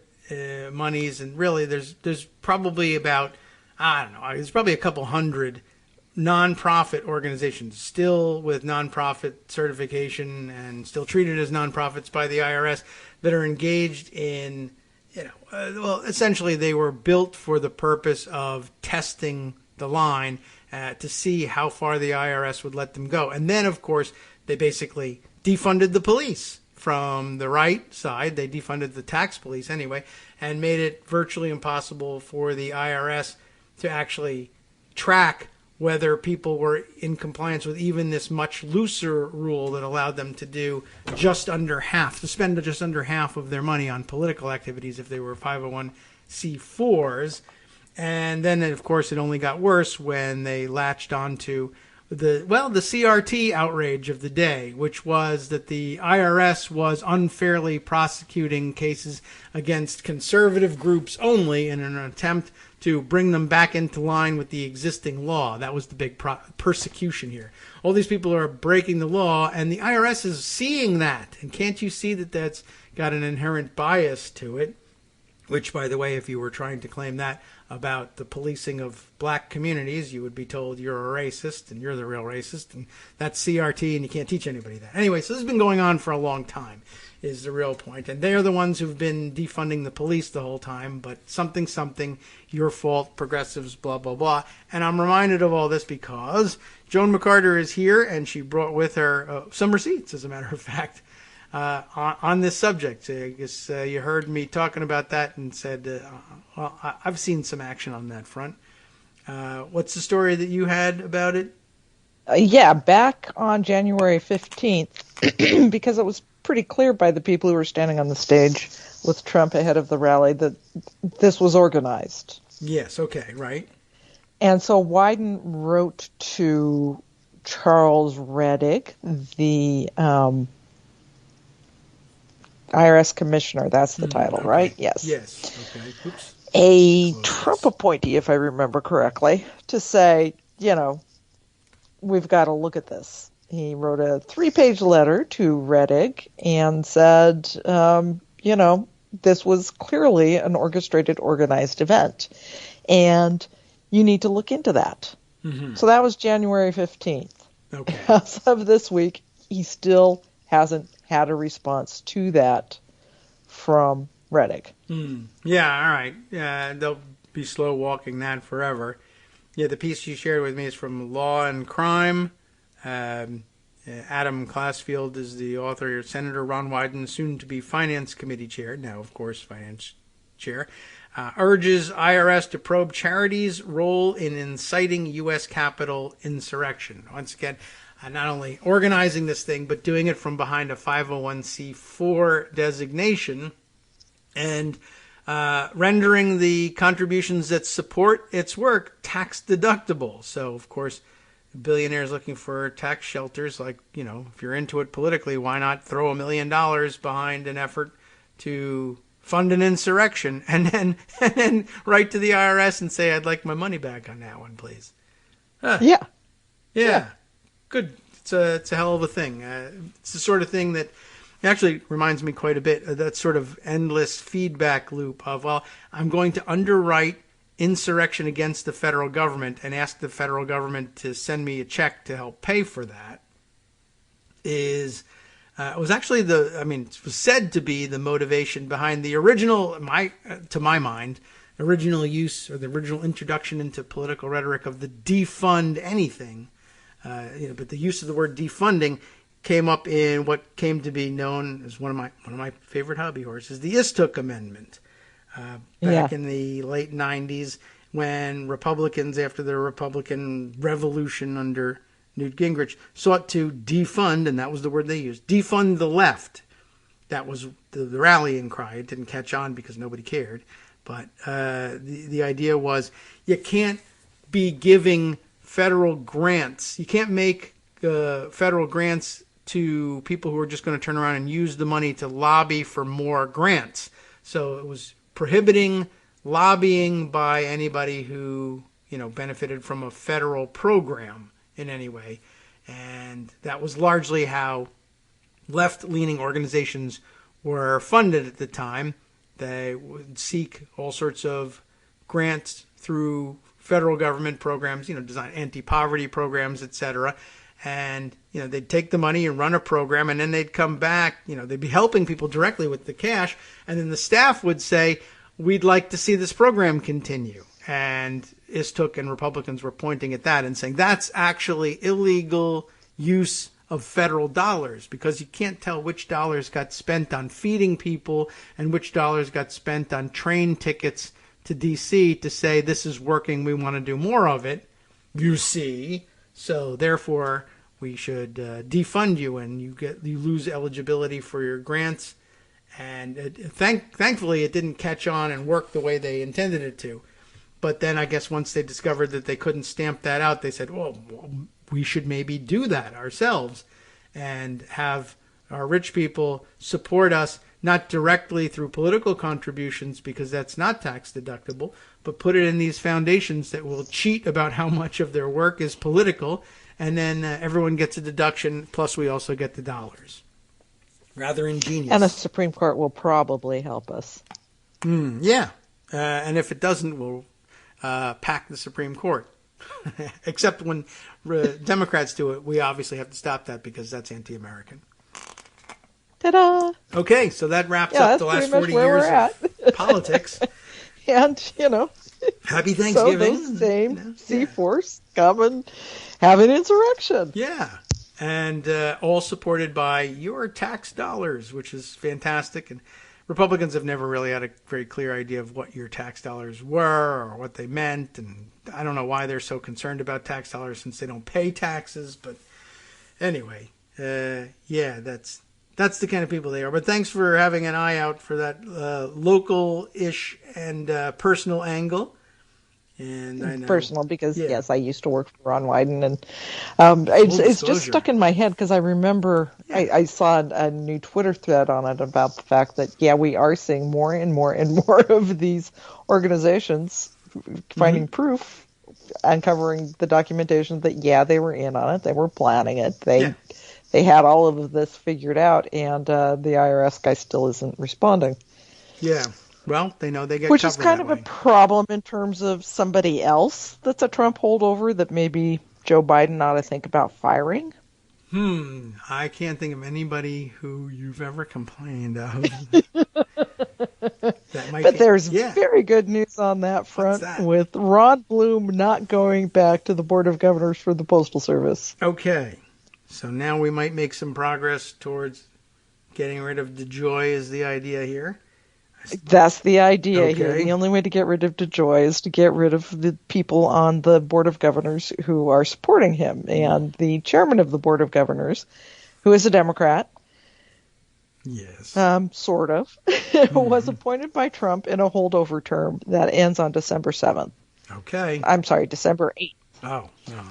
monies. And really, there's probably about, there's probably a couple hundred nonprofit organizations still with nonprofit certification and still treated as nonprofits by the IRS that are engaged in, essentially they were built for the purpose of testing the line to see how far the IRS would let them go. And then, of course, they basically defunded the police from the right side. They defunded the tax police anyway and made it virtually impossible for the IRS to actually track whether people were in compliance with even this much looser rule that allowed them to do to spend just under half of their money on political activities if they were 501c4s. And then, of course, it only got worse when they latched onto the CRT outrage of the day, which was that the IRS was unfairly prosecuting cases against conservative groups only in an attempt to bring them back into line with the existing law. That was the big persecution here. All these people are breaking the law, and the IRS is seeing that. And can't you see that that's got an inherent bias to it? Which, by the way, if you were trying to claim that about the policing of black communities, you would be told you're a racist and you're the real racist, and that's CRT and you can't teach anybody that. Anyway, so this has been going on for a long time is the real point. And they're the ones who've been defunding the police the whole time, but something, your fault, progressives, blah, blah, blah. And I'm reminded of all this because Joan McCarter is here and she brought with her some receipts, as a matter of fact, on this subject. I guess you heard me talking about that and said, I've seen some action on that front. What's the story that you had about it? Back on January 15th, because it was pretty clear by the people who were standing on the stage with Trump ahead of the rally that this was organized. Yes, okay, right. And so Wyden wrote to Charles Rettig, the IRS commissioner, that's the title, okay. right? Yes. Yes, okay. Oops. A Trump appointee, if I remember correctly, to say, we've got to look at this. He wrote a 3-page letter to Rettig and said, this was clearly an orchestrated, organized event, and you need to look into that. Mm-hmm. So that was January 15th. Okay. As of this week, he still hasn't had a response to that from Rettig. Yeah, all right. Yeah, they'll be slow walking that forever. Yeah, the piece you shared with me is from Law and Crime. Adam Classfield is the author. Senator Ron Wyden, soon to be Finance Committee Chair, now, of course, Finance Chair, urges IRS to probe charities' role in inciting U.S. Capitol insurrection. Once again, not only organizing this thing, but doing it from behind a 501c4 designation and rendering the contributions that support its work tax deductible. So, of course, billionaires looking for tax shelters, like, if you're into it politically, why not throw $1 million behind an effort to fund an insurrection and then write to the IRS and say, I'd like my money back on that one, please. Yeah. Good. It's a hell of a thing. It's the sort of thing that actually reminds me quite a bit of that sort of endless feedback loop of, well, I'm going to underwrite insurrection against the federal government and ask the federal government to send me a check to help pay for that. It was actually it was said to be the motivation behind the original, to my mind, original use or the original introduction into political rhetoric of the defund anything. But the use of the word defunding came up in what came to be known as one of my favorite hobby horses, the Istook Amendment. Back in the late 90s, when Republicans, after the Republican Revolution under Newt Gingrich, sought to defund, and that was the word they used, defund the left. That was the rallying cry. It didn't catch on because nobody cared. But the idea was you can't be giving federal grants. You can't make federal grants to people who are just going to turn around and use the money to lobby for more grants. So it was prohibiting lobbying by anybody who, benefited from a federal program in any way. And that was largely how left-leaning organizations were funded at the time. They would seek all sorts of grants through federal government programs, design anti-poverty programs, etc. And, they'd take the money and run a program, and then they'd come back, they'd be helping people directly with the cash, and then the staff would say, we'd like to see this program continue. And Istook and Republicans were pointing at that and saying that's actually illegal use of federal dollars, because you can't tell which dollars got spent on feeding people and which dollars got spent on train tickets to D.C. to say this is working, we want to do more of it, you see. So therefore, we should defund you, and you lose eligibility for your grants. And thankfully, it didn't catch on and work the way they intended it to. But then I guess once they discovered that they couldn't stamp that out, they said, well, we should maybe do that ourselves and have our rich people support us, not directly through political contributions, because that's not tax deductible, but put it in these foundations that will cheat about how much of their work is political, and then everyone gets a deduction, plus we also get the dollars. Rather ingenious. And the Supreme Court will probably help us. Yeah. And if it doesn't, we'll pack the Supreme Court. Except when Democrats do it, we obviously have to stop that because that's anti-American. Ta-da! Okay, so that wraps up the last 40 years of politics. And, Happy Thanksgiving. So those same C-Force come and have an insurrection. Yeah. And all supported by your tax dollars, which is fantastic. And Republicans have never really had a very clear idea of what your tax dollars were or what they meant. And I don't know why they're so concerned about tax dollars since they don't pay taxes. But anyway, that's the kind of people they are. But thanks for having an eye out for that local-ish and personal angle. And I know, personal because yes, I used to work for Ron Wyden, and it's just stuck in my head because I remember I saw a new Twitter thread on it about the fact that we are seeing more and more and more of these organizations finding proof, uncovering the documentation that they were in on it, they were planning it, they had all of this figured out, and the IRS guy still isn't responding. Yeah. Well, they know they get which covered is kind of way. A problem in terms of somebody else that's a Trump holdover that maybe Joe Biden ought to think about firing. I can't think of anybody who you've ever complained of that But there's very good news on that front with Ron Bloom not going back to the Board of Governors for the Postal Service. Okay. So now we might make some progress towards getting rid of DeJoy is the idea here. That's the idea here. The only way to get rid of DeJoy is to get rid of the people on the Board of Governors who are supporting him. And the chairman of the Board of Governors, who is a Democrat, sort of, was appointed by Trump in a holdover term that ends on December 7th. Okay. I'm sorry, December 8th. Oh, no.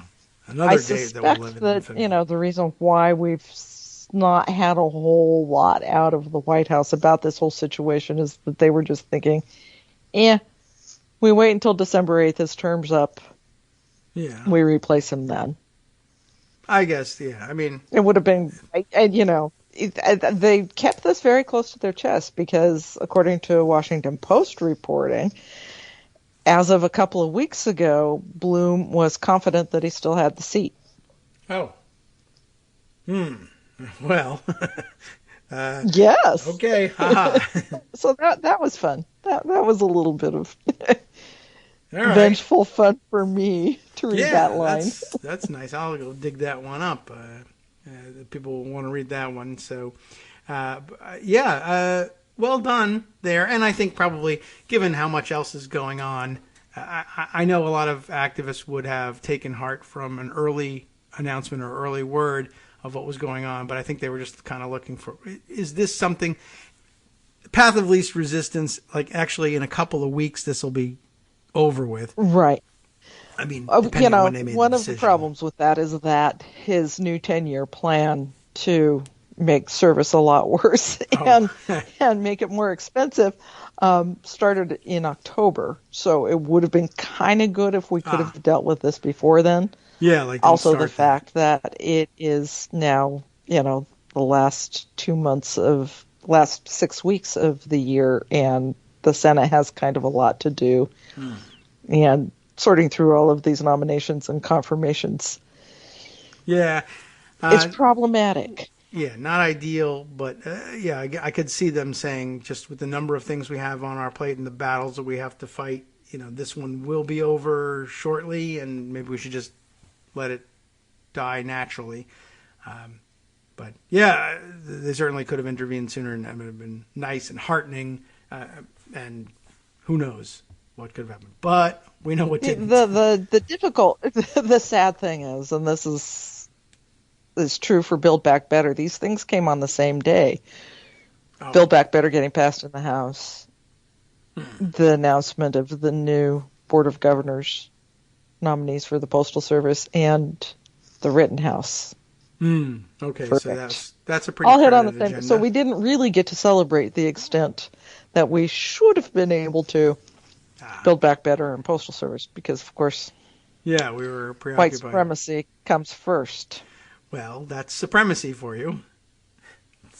Another day that we'll live in. I suspect that, the reason why we've not had a whole lot out of the White House about this whole situation is that they were just thinking, we wait until December 8th, his term's up. Yeah. We replace him then. I guess, yeah. I mean, it would have been, they kept this very close to their chest because, according to Washington Post reporting, as of a couple of weeks ago, Bloom was confident that he still had the seat. Oh. Well. Yes. Okay. So that was fun. That was a little bit of vengeful fun for me to read that line. That's nice. I'll go dig that one up. People want to read that one. So, well done there. And I think probably, given how much else is going on, I know a lot of activists would have taken heart from an early announcement or early word of what was going on, but I think they were just kind of looking for, is this something, path of least resistance, like actually in a couple of weeks this will be over with. Right. I mean, depending on when they made one the of the problems with that is that his new 10-year plan to make service a lot worse and make it more expensive started in October. So it would have been kind of good if we could have dealt with this before then. Yeah, like also the fact that it is now, the last 6 weeks of the year, and the Senate has kind of a lot to do. And sorting through all of these nominations and confirmations. Yeah. It's problematic. Yeah, not ideal, but I could see them saying, just with the number of things we have on our plate and the battles that we have to fight, this one will be over shortly, and maybe we should just let it die naturally. But yeah, they certainly could have intervened sooner, and that would have been nice and heartening, and who knows what could have happened. But we know what didn't. The sad thing is, and this is true for Build Back Better, these things came on the same day. Build Back Better getting passed in the House, the announcement of the new Board of Governors nominees for the Postal Service, and the Rittenhouse. Okay, verdict. So that's a pretty all hit on the same. agenda. So we didn't really get to celebrate the extent that we should have been able to Build Back Better and Postal Service, because of course, we were preoccupied. White supremacy comes first. Well, that's supremacy for you.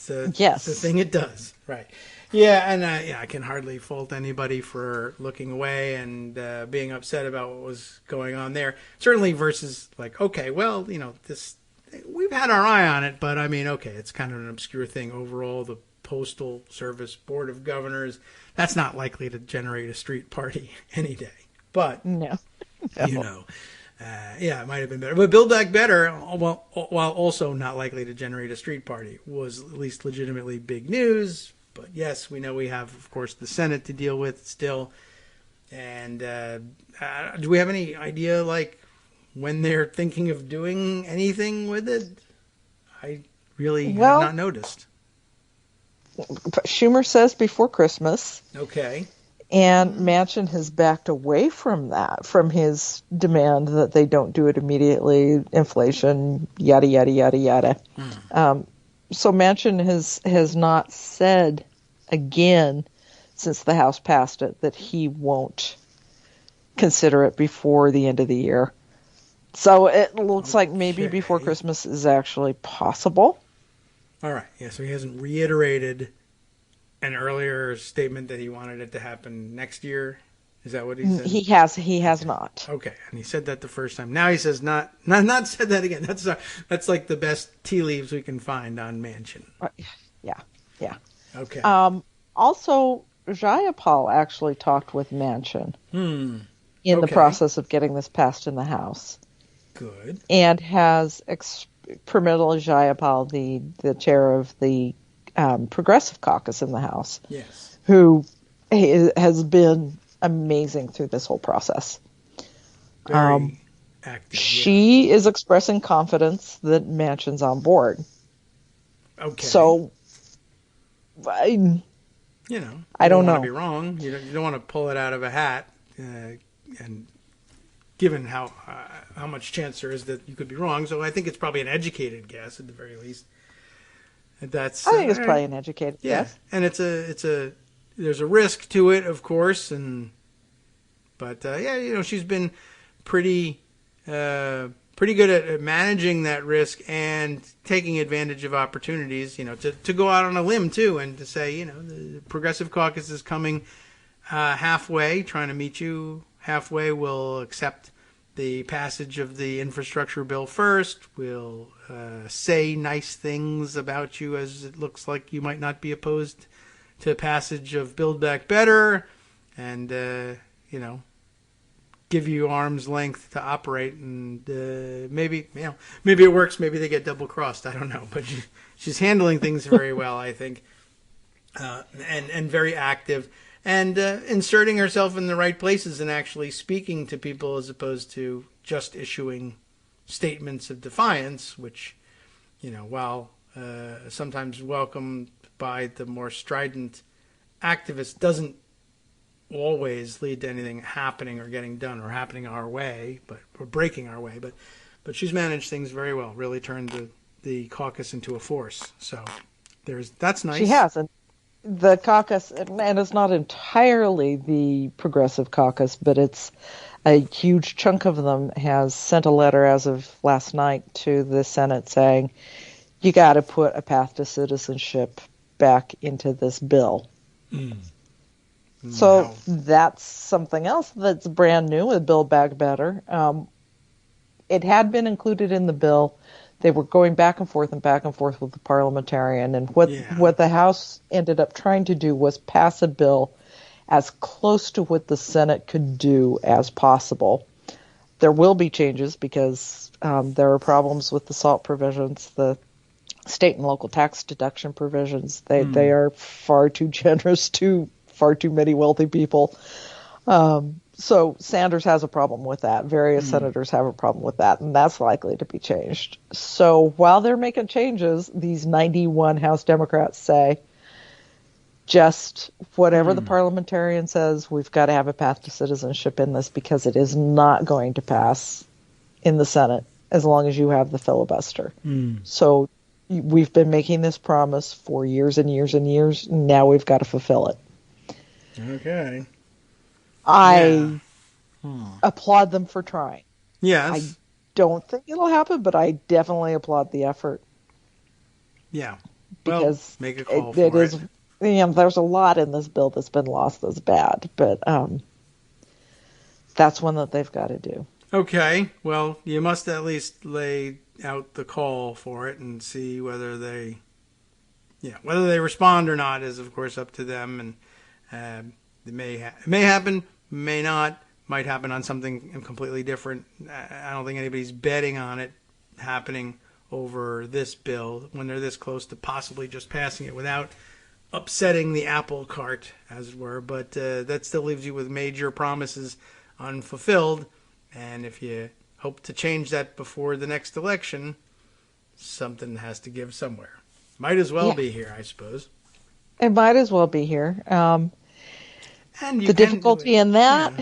Yes, it's the thing it does, right? Yeah, and I can hardly fault anybody for looking away and being upset about what was going on there. Certainly versus like, okay, well, this, we've had our eye on it, but I mean, okay, it's kind of an obscure thing overall. The Postal Service Board of Governors, that's not likely to generate a street party any day. But, no. It might have been better. But Build Back Better, while also not likely to generate a street party, was at least legitimately big news. But yes, we know we have, of course, the Senate to deal with still. And do we have any idea, like, when they're thinking of doing anything with it? I really have not noticed. Schumer says before Christmas. Okay. And Manchin has backed away from that, from his demand that they don't do it immediately, inflation, yada, yada, yada, yada. So Manchin has not said again since the House passed it that he won't consider it before the end of the year. So it looks like maybe before Christmas is actually possible. All right. Yeah, so he hasn't reiterated an earlier statement that he wanted it to happen next year. Is that what he said? He has not. Okay, and he said that the first time. Now he says not said that again. That's like the best tea leaves we can find on Manchin. Yeah. Okay. Also, Jayapal actually talked with Manchin in the process of getting this passed in the House. Good. And has Pramila Jayapal, the chair of the Progressive Caucus in the House, yes, who has been amazing through this whole process. Very active. She is expressing confidence that Manchin's on board. Okay. So, I don't know. You don't want to be wrong. You don't want to pull it out of a hat, and given how much chance there is that you could be wrong. So I think it's probably an educated guess at the very least. I think it's probably an educated guess. And there's a risk to it, of course, but she's been pretty good at managing that risk and taking advantage of opportunities, to go out on a limb too and to say, the Progressive Caucus is coming halfway, trying to meet you halfway. We'll accept the passage of the infrastructure bill first. We'll say nice things about you, as it looks like you might not be opposed to passage of Build Back Better, and give you arm's length to operate, and maybe it works. Maybe they get double crossed. I don't know, but she's handling things very well, I think, and very active, and inserting herself in the right places and actually speaking to people as opposed to just issuing statements of defiance, which, while sometimes welcomed by the more strident activists, doesn't always lead to anything happening or getting done or happening our way, or breaking our way. But she's managed things very well. Really turned the caucus into a force. So that's nice. She has, and the caucus, and it's not entirely the Progressive Caucus, but it's a huge chunk of them has sent a letter as of last night to the Senate saying, you got to put a path to citizenship back into this bill. So that's something else that's brand new with Build Back Better. It had been included in the bill. They were going back and forth with the parliamentarian. And what the House ended up trying to do was pass a bill as close to what the Senate could do as possible. There will be changes because there are problems with the SALT provisions, the state and local tax deduction provisions. They are far too generous to far too many wealthy people. So Sanders has a problem with that. Various senators have a problem with that, and that's likely to be changed. So while they're making changes, these 91 House Democrats say, just whatever the parliamentarian says, we've got to have a path to citizenship in this because it is not going to pass in the Senate as long as you have the filibuster. So we've been making this promise for years and years and years. Now we've got to fulfill it. Okay. I applaud them for trying. Yes. I don't think it'll happen, but I definitely applaud the effort. Yeah. Because make a call it for is, it. There's a lot in this bill that's been lost that's bad, but that's one that they've got to do. Okay. Well, you must at least lay out the call for it and see whether they respond or not is, of course, up to them. And it may happen, may not, might happen on something completely different. I don't think anybody's betting on it happening over this bill when they're this close to possibly just passing it without upsetting the apple cart, as it were. But that still leaves you with major promises unfulfilled. And if you hope to change that before the next election, something has to give somewhere. Might as well be here, I suppose. It might as well be here. And the difficulty in that,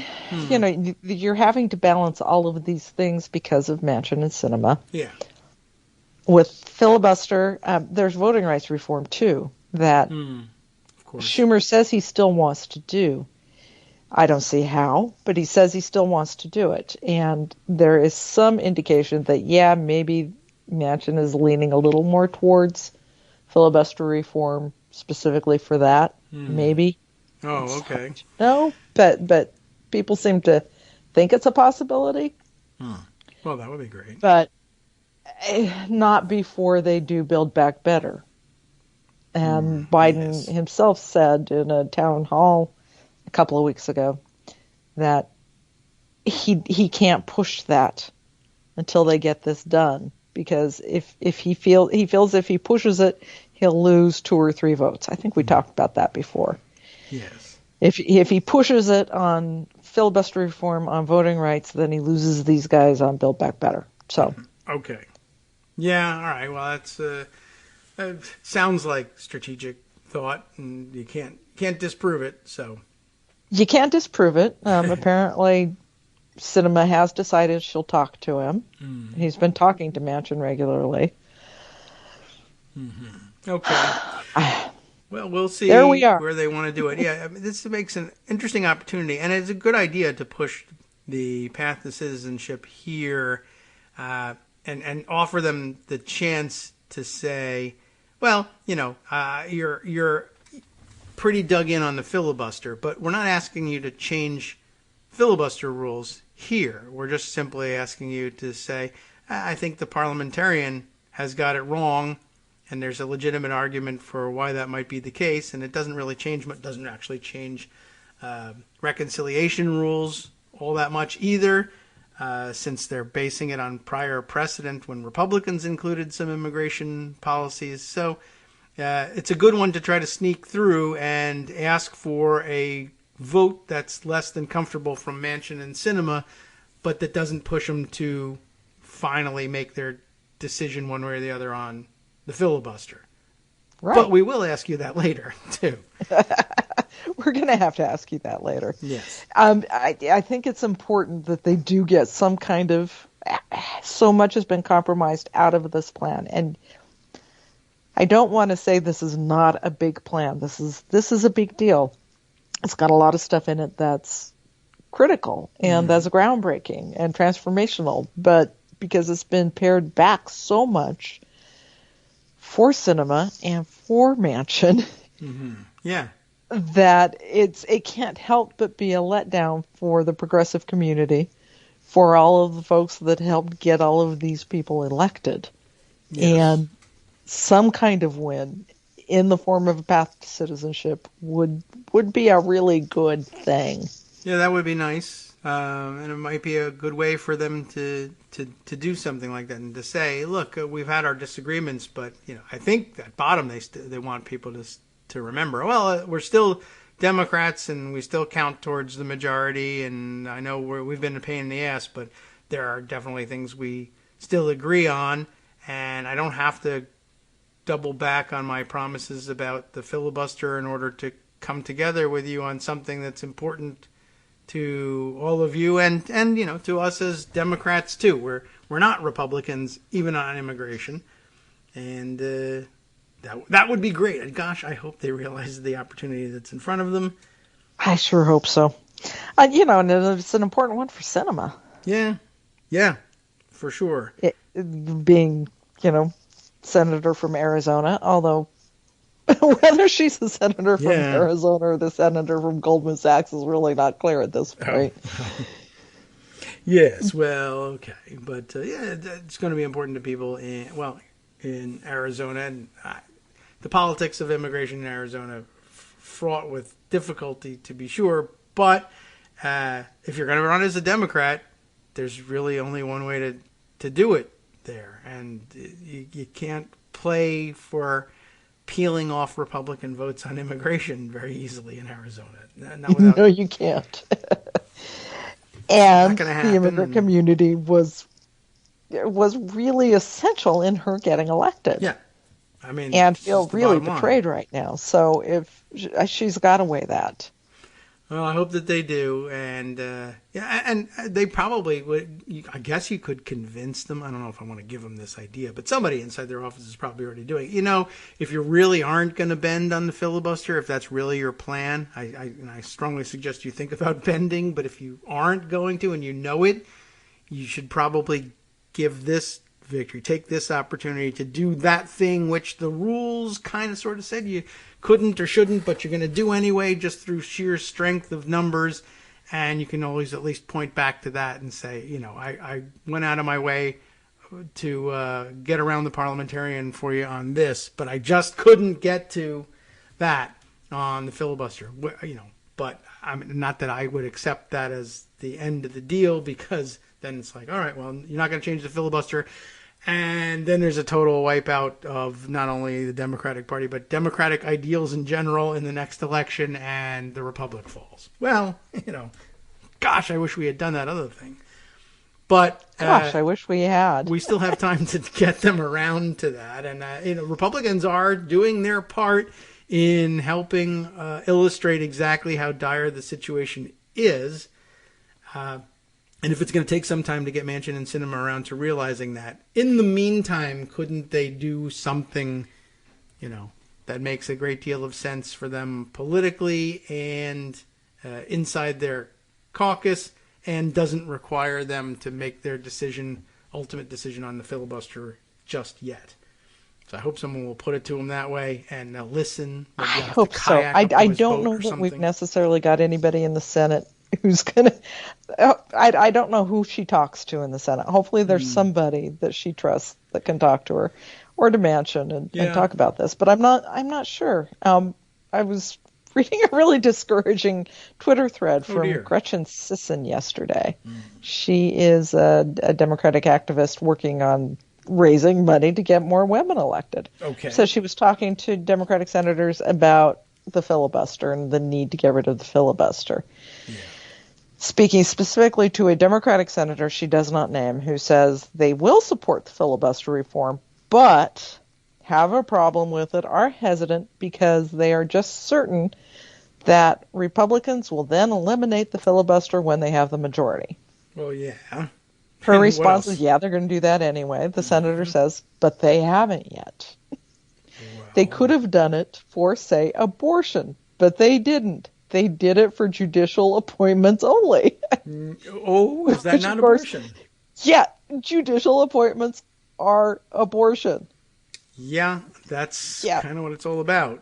you're having to balance all of these things because of Manchin and Sinema. Yeah. With filibuster, there's voting rights reform, too, that of course. Schumer says he still wants to do. I don't see how, but he says he still wants to do it. And there is some indication that, maybe Manchin is leaning a little more towards filibuster reform specifically for that, maybe. Oh, okay. No, but people seem to think it's a possibility. Well, that would be great. But not before they do Build Back Better. And Biden himself said in a town hall a couple of weeks ago that he can't push that until they get this done, because if he feels if he pushes it, he'll lose 2 or 3 votes. I think we talked about that before. Yes. If he pushes it on filibuster reform, on voting rights, then he loses these guys on Build Back Better. So. Okay. Yeah. All right. Well, that sounds like strategic thought, and you can't disprove it. So. You can't disprove it. Apparently, Sinema has decided she'll talk to him. Mm. He's been talking to Manchin regularly. Mm-hmm. Okay. Well, we'll see there we are. Where they want to do it. Yeah, I mean, this makes an interesting opportunity, and it's a good idea to push the path to citizenship here, and offer them the chance to say, well, you're pretty dug in on the filibuster, but we're not asking you to change filibuster rules here. We're just simply asking you to say, I think the parliamentarian has got it wrong, and there's a legitimate argument for why that might be the case, and it doesn't really change, but doesn't actually change reconciliation rules all that much either, since they're basing it on prior precedent when Republicans included some immigration policies. So it's a good one to try to sneak through and ask for a vote that's less than comfortable from Manchin and Sinema, but that doesn't push them to finally make their decision one way or the other on the filibuster. Right. But we will ask you that later, too. We're going to have to ask you that later. Yes. I think it's important that they do get some kind of... So much has been compromised out of this plan. And I don't want to say this is not a big plan. This is a big deal. It's got a lot of stuff in it that's critical and that's groundbreaking and transformational. But because it's been pared back so much for Sinema and for Manchin, yeah, that it can't help but be a letdown for the progressive community, for all of the folks that helped get all of these people elected. Yes. And some kind of win in the form of a path to citizenship would be a really good thing. Yeah, that would be nice. And it might be a good way for them to do something like that and to say, look, we've had our disagreements, but I think at bottom they want people to remember, well, we're still Democrats and we still count towards the majority, and I know we've been a pain in the ass, but there are definitely things we still agree on, and I don't have to double back on my promises about the filibuster in order to come together with you on something that's important to all of you and to us as Democrats too. We're not Republicans even on immigration, and that would be great. And gosh, I hope they realize the opportunity that's in front of them. I sure hope so. And it's an important one for Sinema. Yeah, for sure. Being senator from Arizona, although whether she's the senator from Arizona or the senator from Goldman Sachs is really not clear at this point. Oh. Yes, well, okay. But, it's going to be important to people in Arizona. And the politics of immigration in Arizona fraught with difficulty, to be sure. But if you're going to run as a Democrat, there's really only one way to do it there. And you can't play for peeling off Republican votes on immigration very easily in Arizona. No, you can't. And the immigrant community was really essential in her getting elected. Yeah. I mean, and feel really betrayed right now. So if she's got to weigh that. Well, I hope that they do, and and they probably would. I guess you could convince them. I don't know if I want to give them this idea, but somebody inside their office is probably already doing it. If you really aren't going to bend on the filibuster, if that's really your plan, I strongly suggest you think about bending. But if you aren't going to, and you know it, you should probably give this victory, take this opportunity to do that thing which the rules kind of sort of said you couldn't or shouldn't, but you're going to do anyway just through sheer strength of numbers. And you can always at least point back to that and say, I went out of my way get around the parliamentarian for you on this, but I just couldn't get to that on the filibuster. But not that I would accept that as the end of the deal, because then it's like, all right, well, you're not going to change the filibuster. And then there's a total wipeout of not only the Democratic Party, but democratic ideals in general in the next election, and the Republic falls. Well, gosh, I wish we had done that other thing. But gosh, I wish we had. We still have time to get them around to that. And, Republicans are doing their part in helping illustrate exactly how dire the situation is. And if it's going to take some time to get Manchin and Sinema around to realizing that, in the meantime, couldn't they do something, that makes a great deal of sense for them politically and inside their caucus, and doesn't require them to make their ultimate decision on the filibuster just yet? So I hope someone will put it to them that way, and they'll listen. I hope so. I don't know that we've necessarily got anybody in the Senate who's going to... I don't know who she talks to in the Senate. Hopefully there's somebody that she trusts that can talk to her, or to Manchin and talk about this. But I'm not sure. I was reading a really discouraging Twitter thread from Gretchen Sisson yesterday. She is a Democratic activist working on raising money to get more women elected. Okay. So she was talking to Democratic senators about the filibuster and the need to get rid of the filibuster. Yeah. Speaking specifically to a Democratic senator she does not name, who says they will support the filibuster reform, but have a problem with it, are hesitant because they are just certain that Republicans will then eliminate the filibuster when they have the majority. Well, yeah. Her response is, they're going to do that anyway. The senator says, but they haven't yet. Wow. They could have done it for, say, abortion, but they didn't. They did it for judicial appointments only. Oh, is that not abortion? Yeah, judicial appointments are abortion. Yeah, that's kind of what it's all about.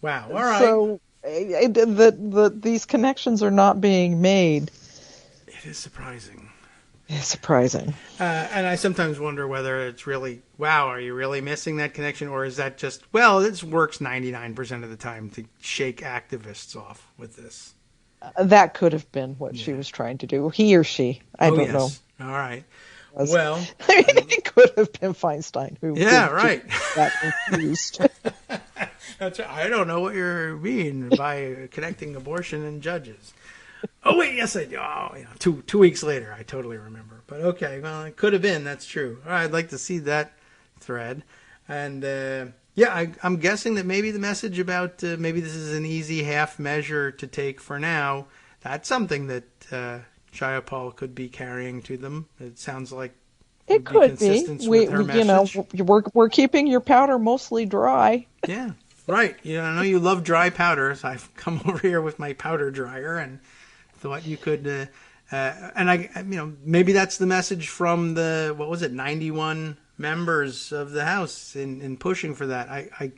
Wow, all right. So these connections are not being made. It is surprising. It's surprising. And I sometimes wonder whether it's really, are you really missing that connection? Or is that just, this works 99% of the time to shake activists off with this? That could have been what she was trying to do. He or she. I don't know. All right. It could have been Feinstein who got confused. That's right. I don't know what you mean by connecting abortion and judges. Oh, wait, yes, I do. Oh, 2 weeks later, I totally remember. But okay, well, it could have been. That's true. All right, I'd like to see that thread. And, I'm guessing that maybe the message about maybe this is an easy half measure to take for now, that's something that Jayapal could be carrying to them. It sounds like it could be. We're keeping your powder mostly dry. Yeah, right. I know you love dry powders. I've come over here with my powder dryer and thought you could, maybe that's the message from the 91 members of the House in pushing for that. I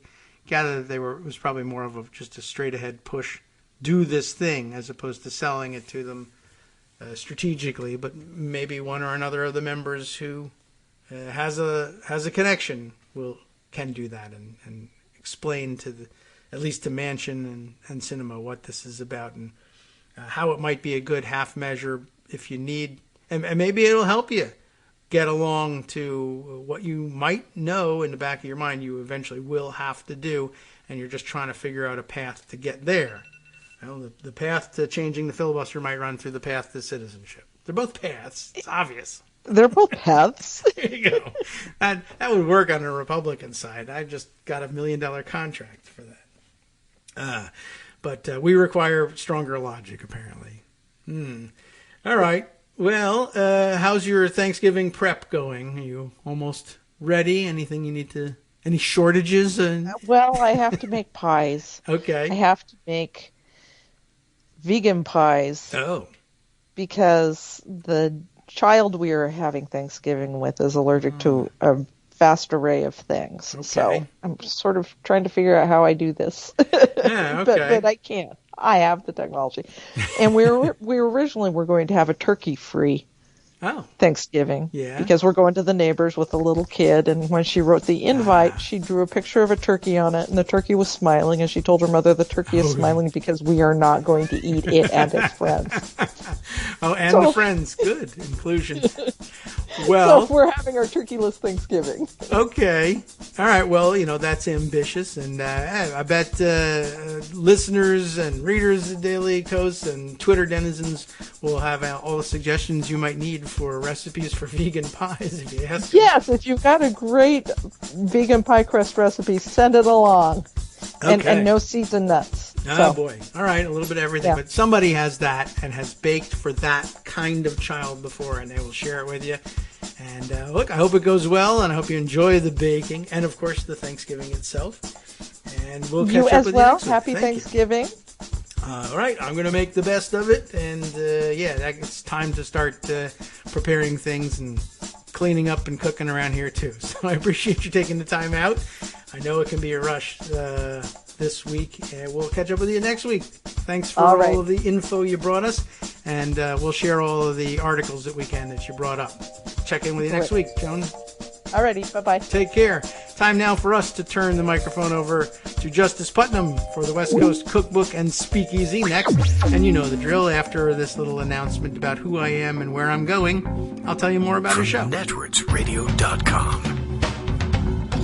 gather that it was probably more of just a straight ahead push, do this thing, as opposed to selling it to them strategically. But maybe one or another of the members who has a connection can do that and explain at least to Manchin and Sinema what this is about, and how it might be a good half measure if you need, and maybe it'll help you get along to what you might know in the back of your mind you eventually will have to do, and you're just trying to figure out a path to get there. Well, the path to changing the filibuster might run through the path to citizenship. They're both paths. It's obvious. They're both paths. There you go. That would work on the Republican side. I just got $1 million contract for that. But we require stronger logic, apparently. All right. Well, how's your Thanksgiving prep going? Are you almost ready? Anything you need to... Any shortages? Well, I have to make pies. Okay. I have to make vegan pies. Oh. Because the child we are having Thanksgiving with is allergic to a vast array of things. Okay. So I'm sort of trying to figure out how I do this. Yeah, okay. but I can't. I have the technology. And we originally were going to have a turkey-free Thanksgiving. Yeah. Because we're going to the neighbors with a little kid, and when she wrote the invite, she drew a picture of a turkey on it, and the turkey was smiling, and she told her mother the turkey is smiling because we are not going to eat it and its friends. The friends. Good. Inclusion. Well, so we're having our turkey-less Thanksgiving. Okay. All right. Well, that's ambitious. And I bet listeners and readers of Daily Kos and Twitter denizens will have all the suggestions you might need for recipes for vegan pies if you ask. Yes, if you've got a great vegan pie crust recipe, send it along. Okay. And no seeds and nuts. Oh, boy. All right. A little bit of everything. Yeah. But somebody has that and has baked for that kind of child before, and they will share it with you. And look, I hope it goes well, and I hope you enjoy the baking and, of course, the Thanksgiving itself. And we'll catch up with you next week. Happy Thanksgiving. All right. I'm going to make the best of it. And, it's time to start preparing things and cleaning up and cooking around here, too. So I appreciate you taking the time out. I know it can be a rush this week, and we'll catch up with you next week. Thanks for all of the info you brought us, and we'll share all of the articles that we can that you brought up. Check in with you next week, Joan. Alrighty, bye-bye. Take care. Time now for us to turn the microphone over to Justice Putnam for the West Coast Cookbook and Speakeasy next. And you know the drill. After this little announcement about who I am and where I'm going, I'll tell you more about our show. NetworksRadio.com.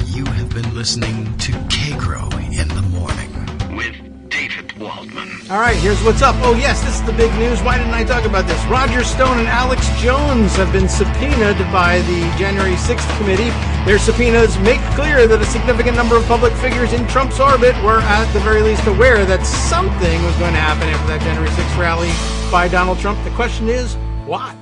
You have been listening to Kagro in the Morning with David Waldman. All right, here's what's up. Oh, yes, this is the big news. Why didn't I talk about this? Roger Stone and Alex Jones have been subpoenaed by the January 6th committee. Their subpoenas make clear that a significant number of public figures in Trump's orbit were at the very least aware that something was going to happen after that January 6th rally by Donald Trump. The question is, what?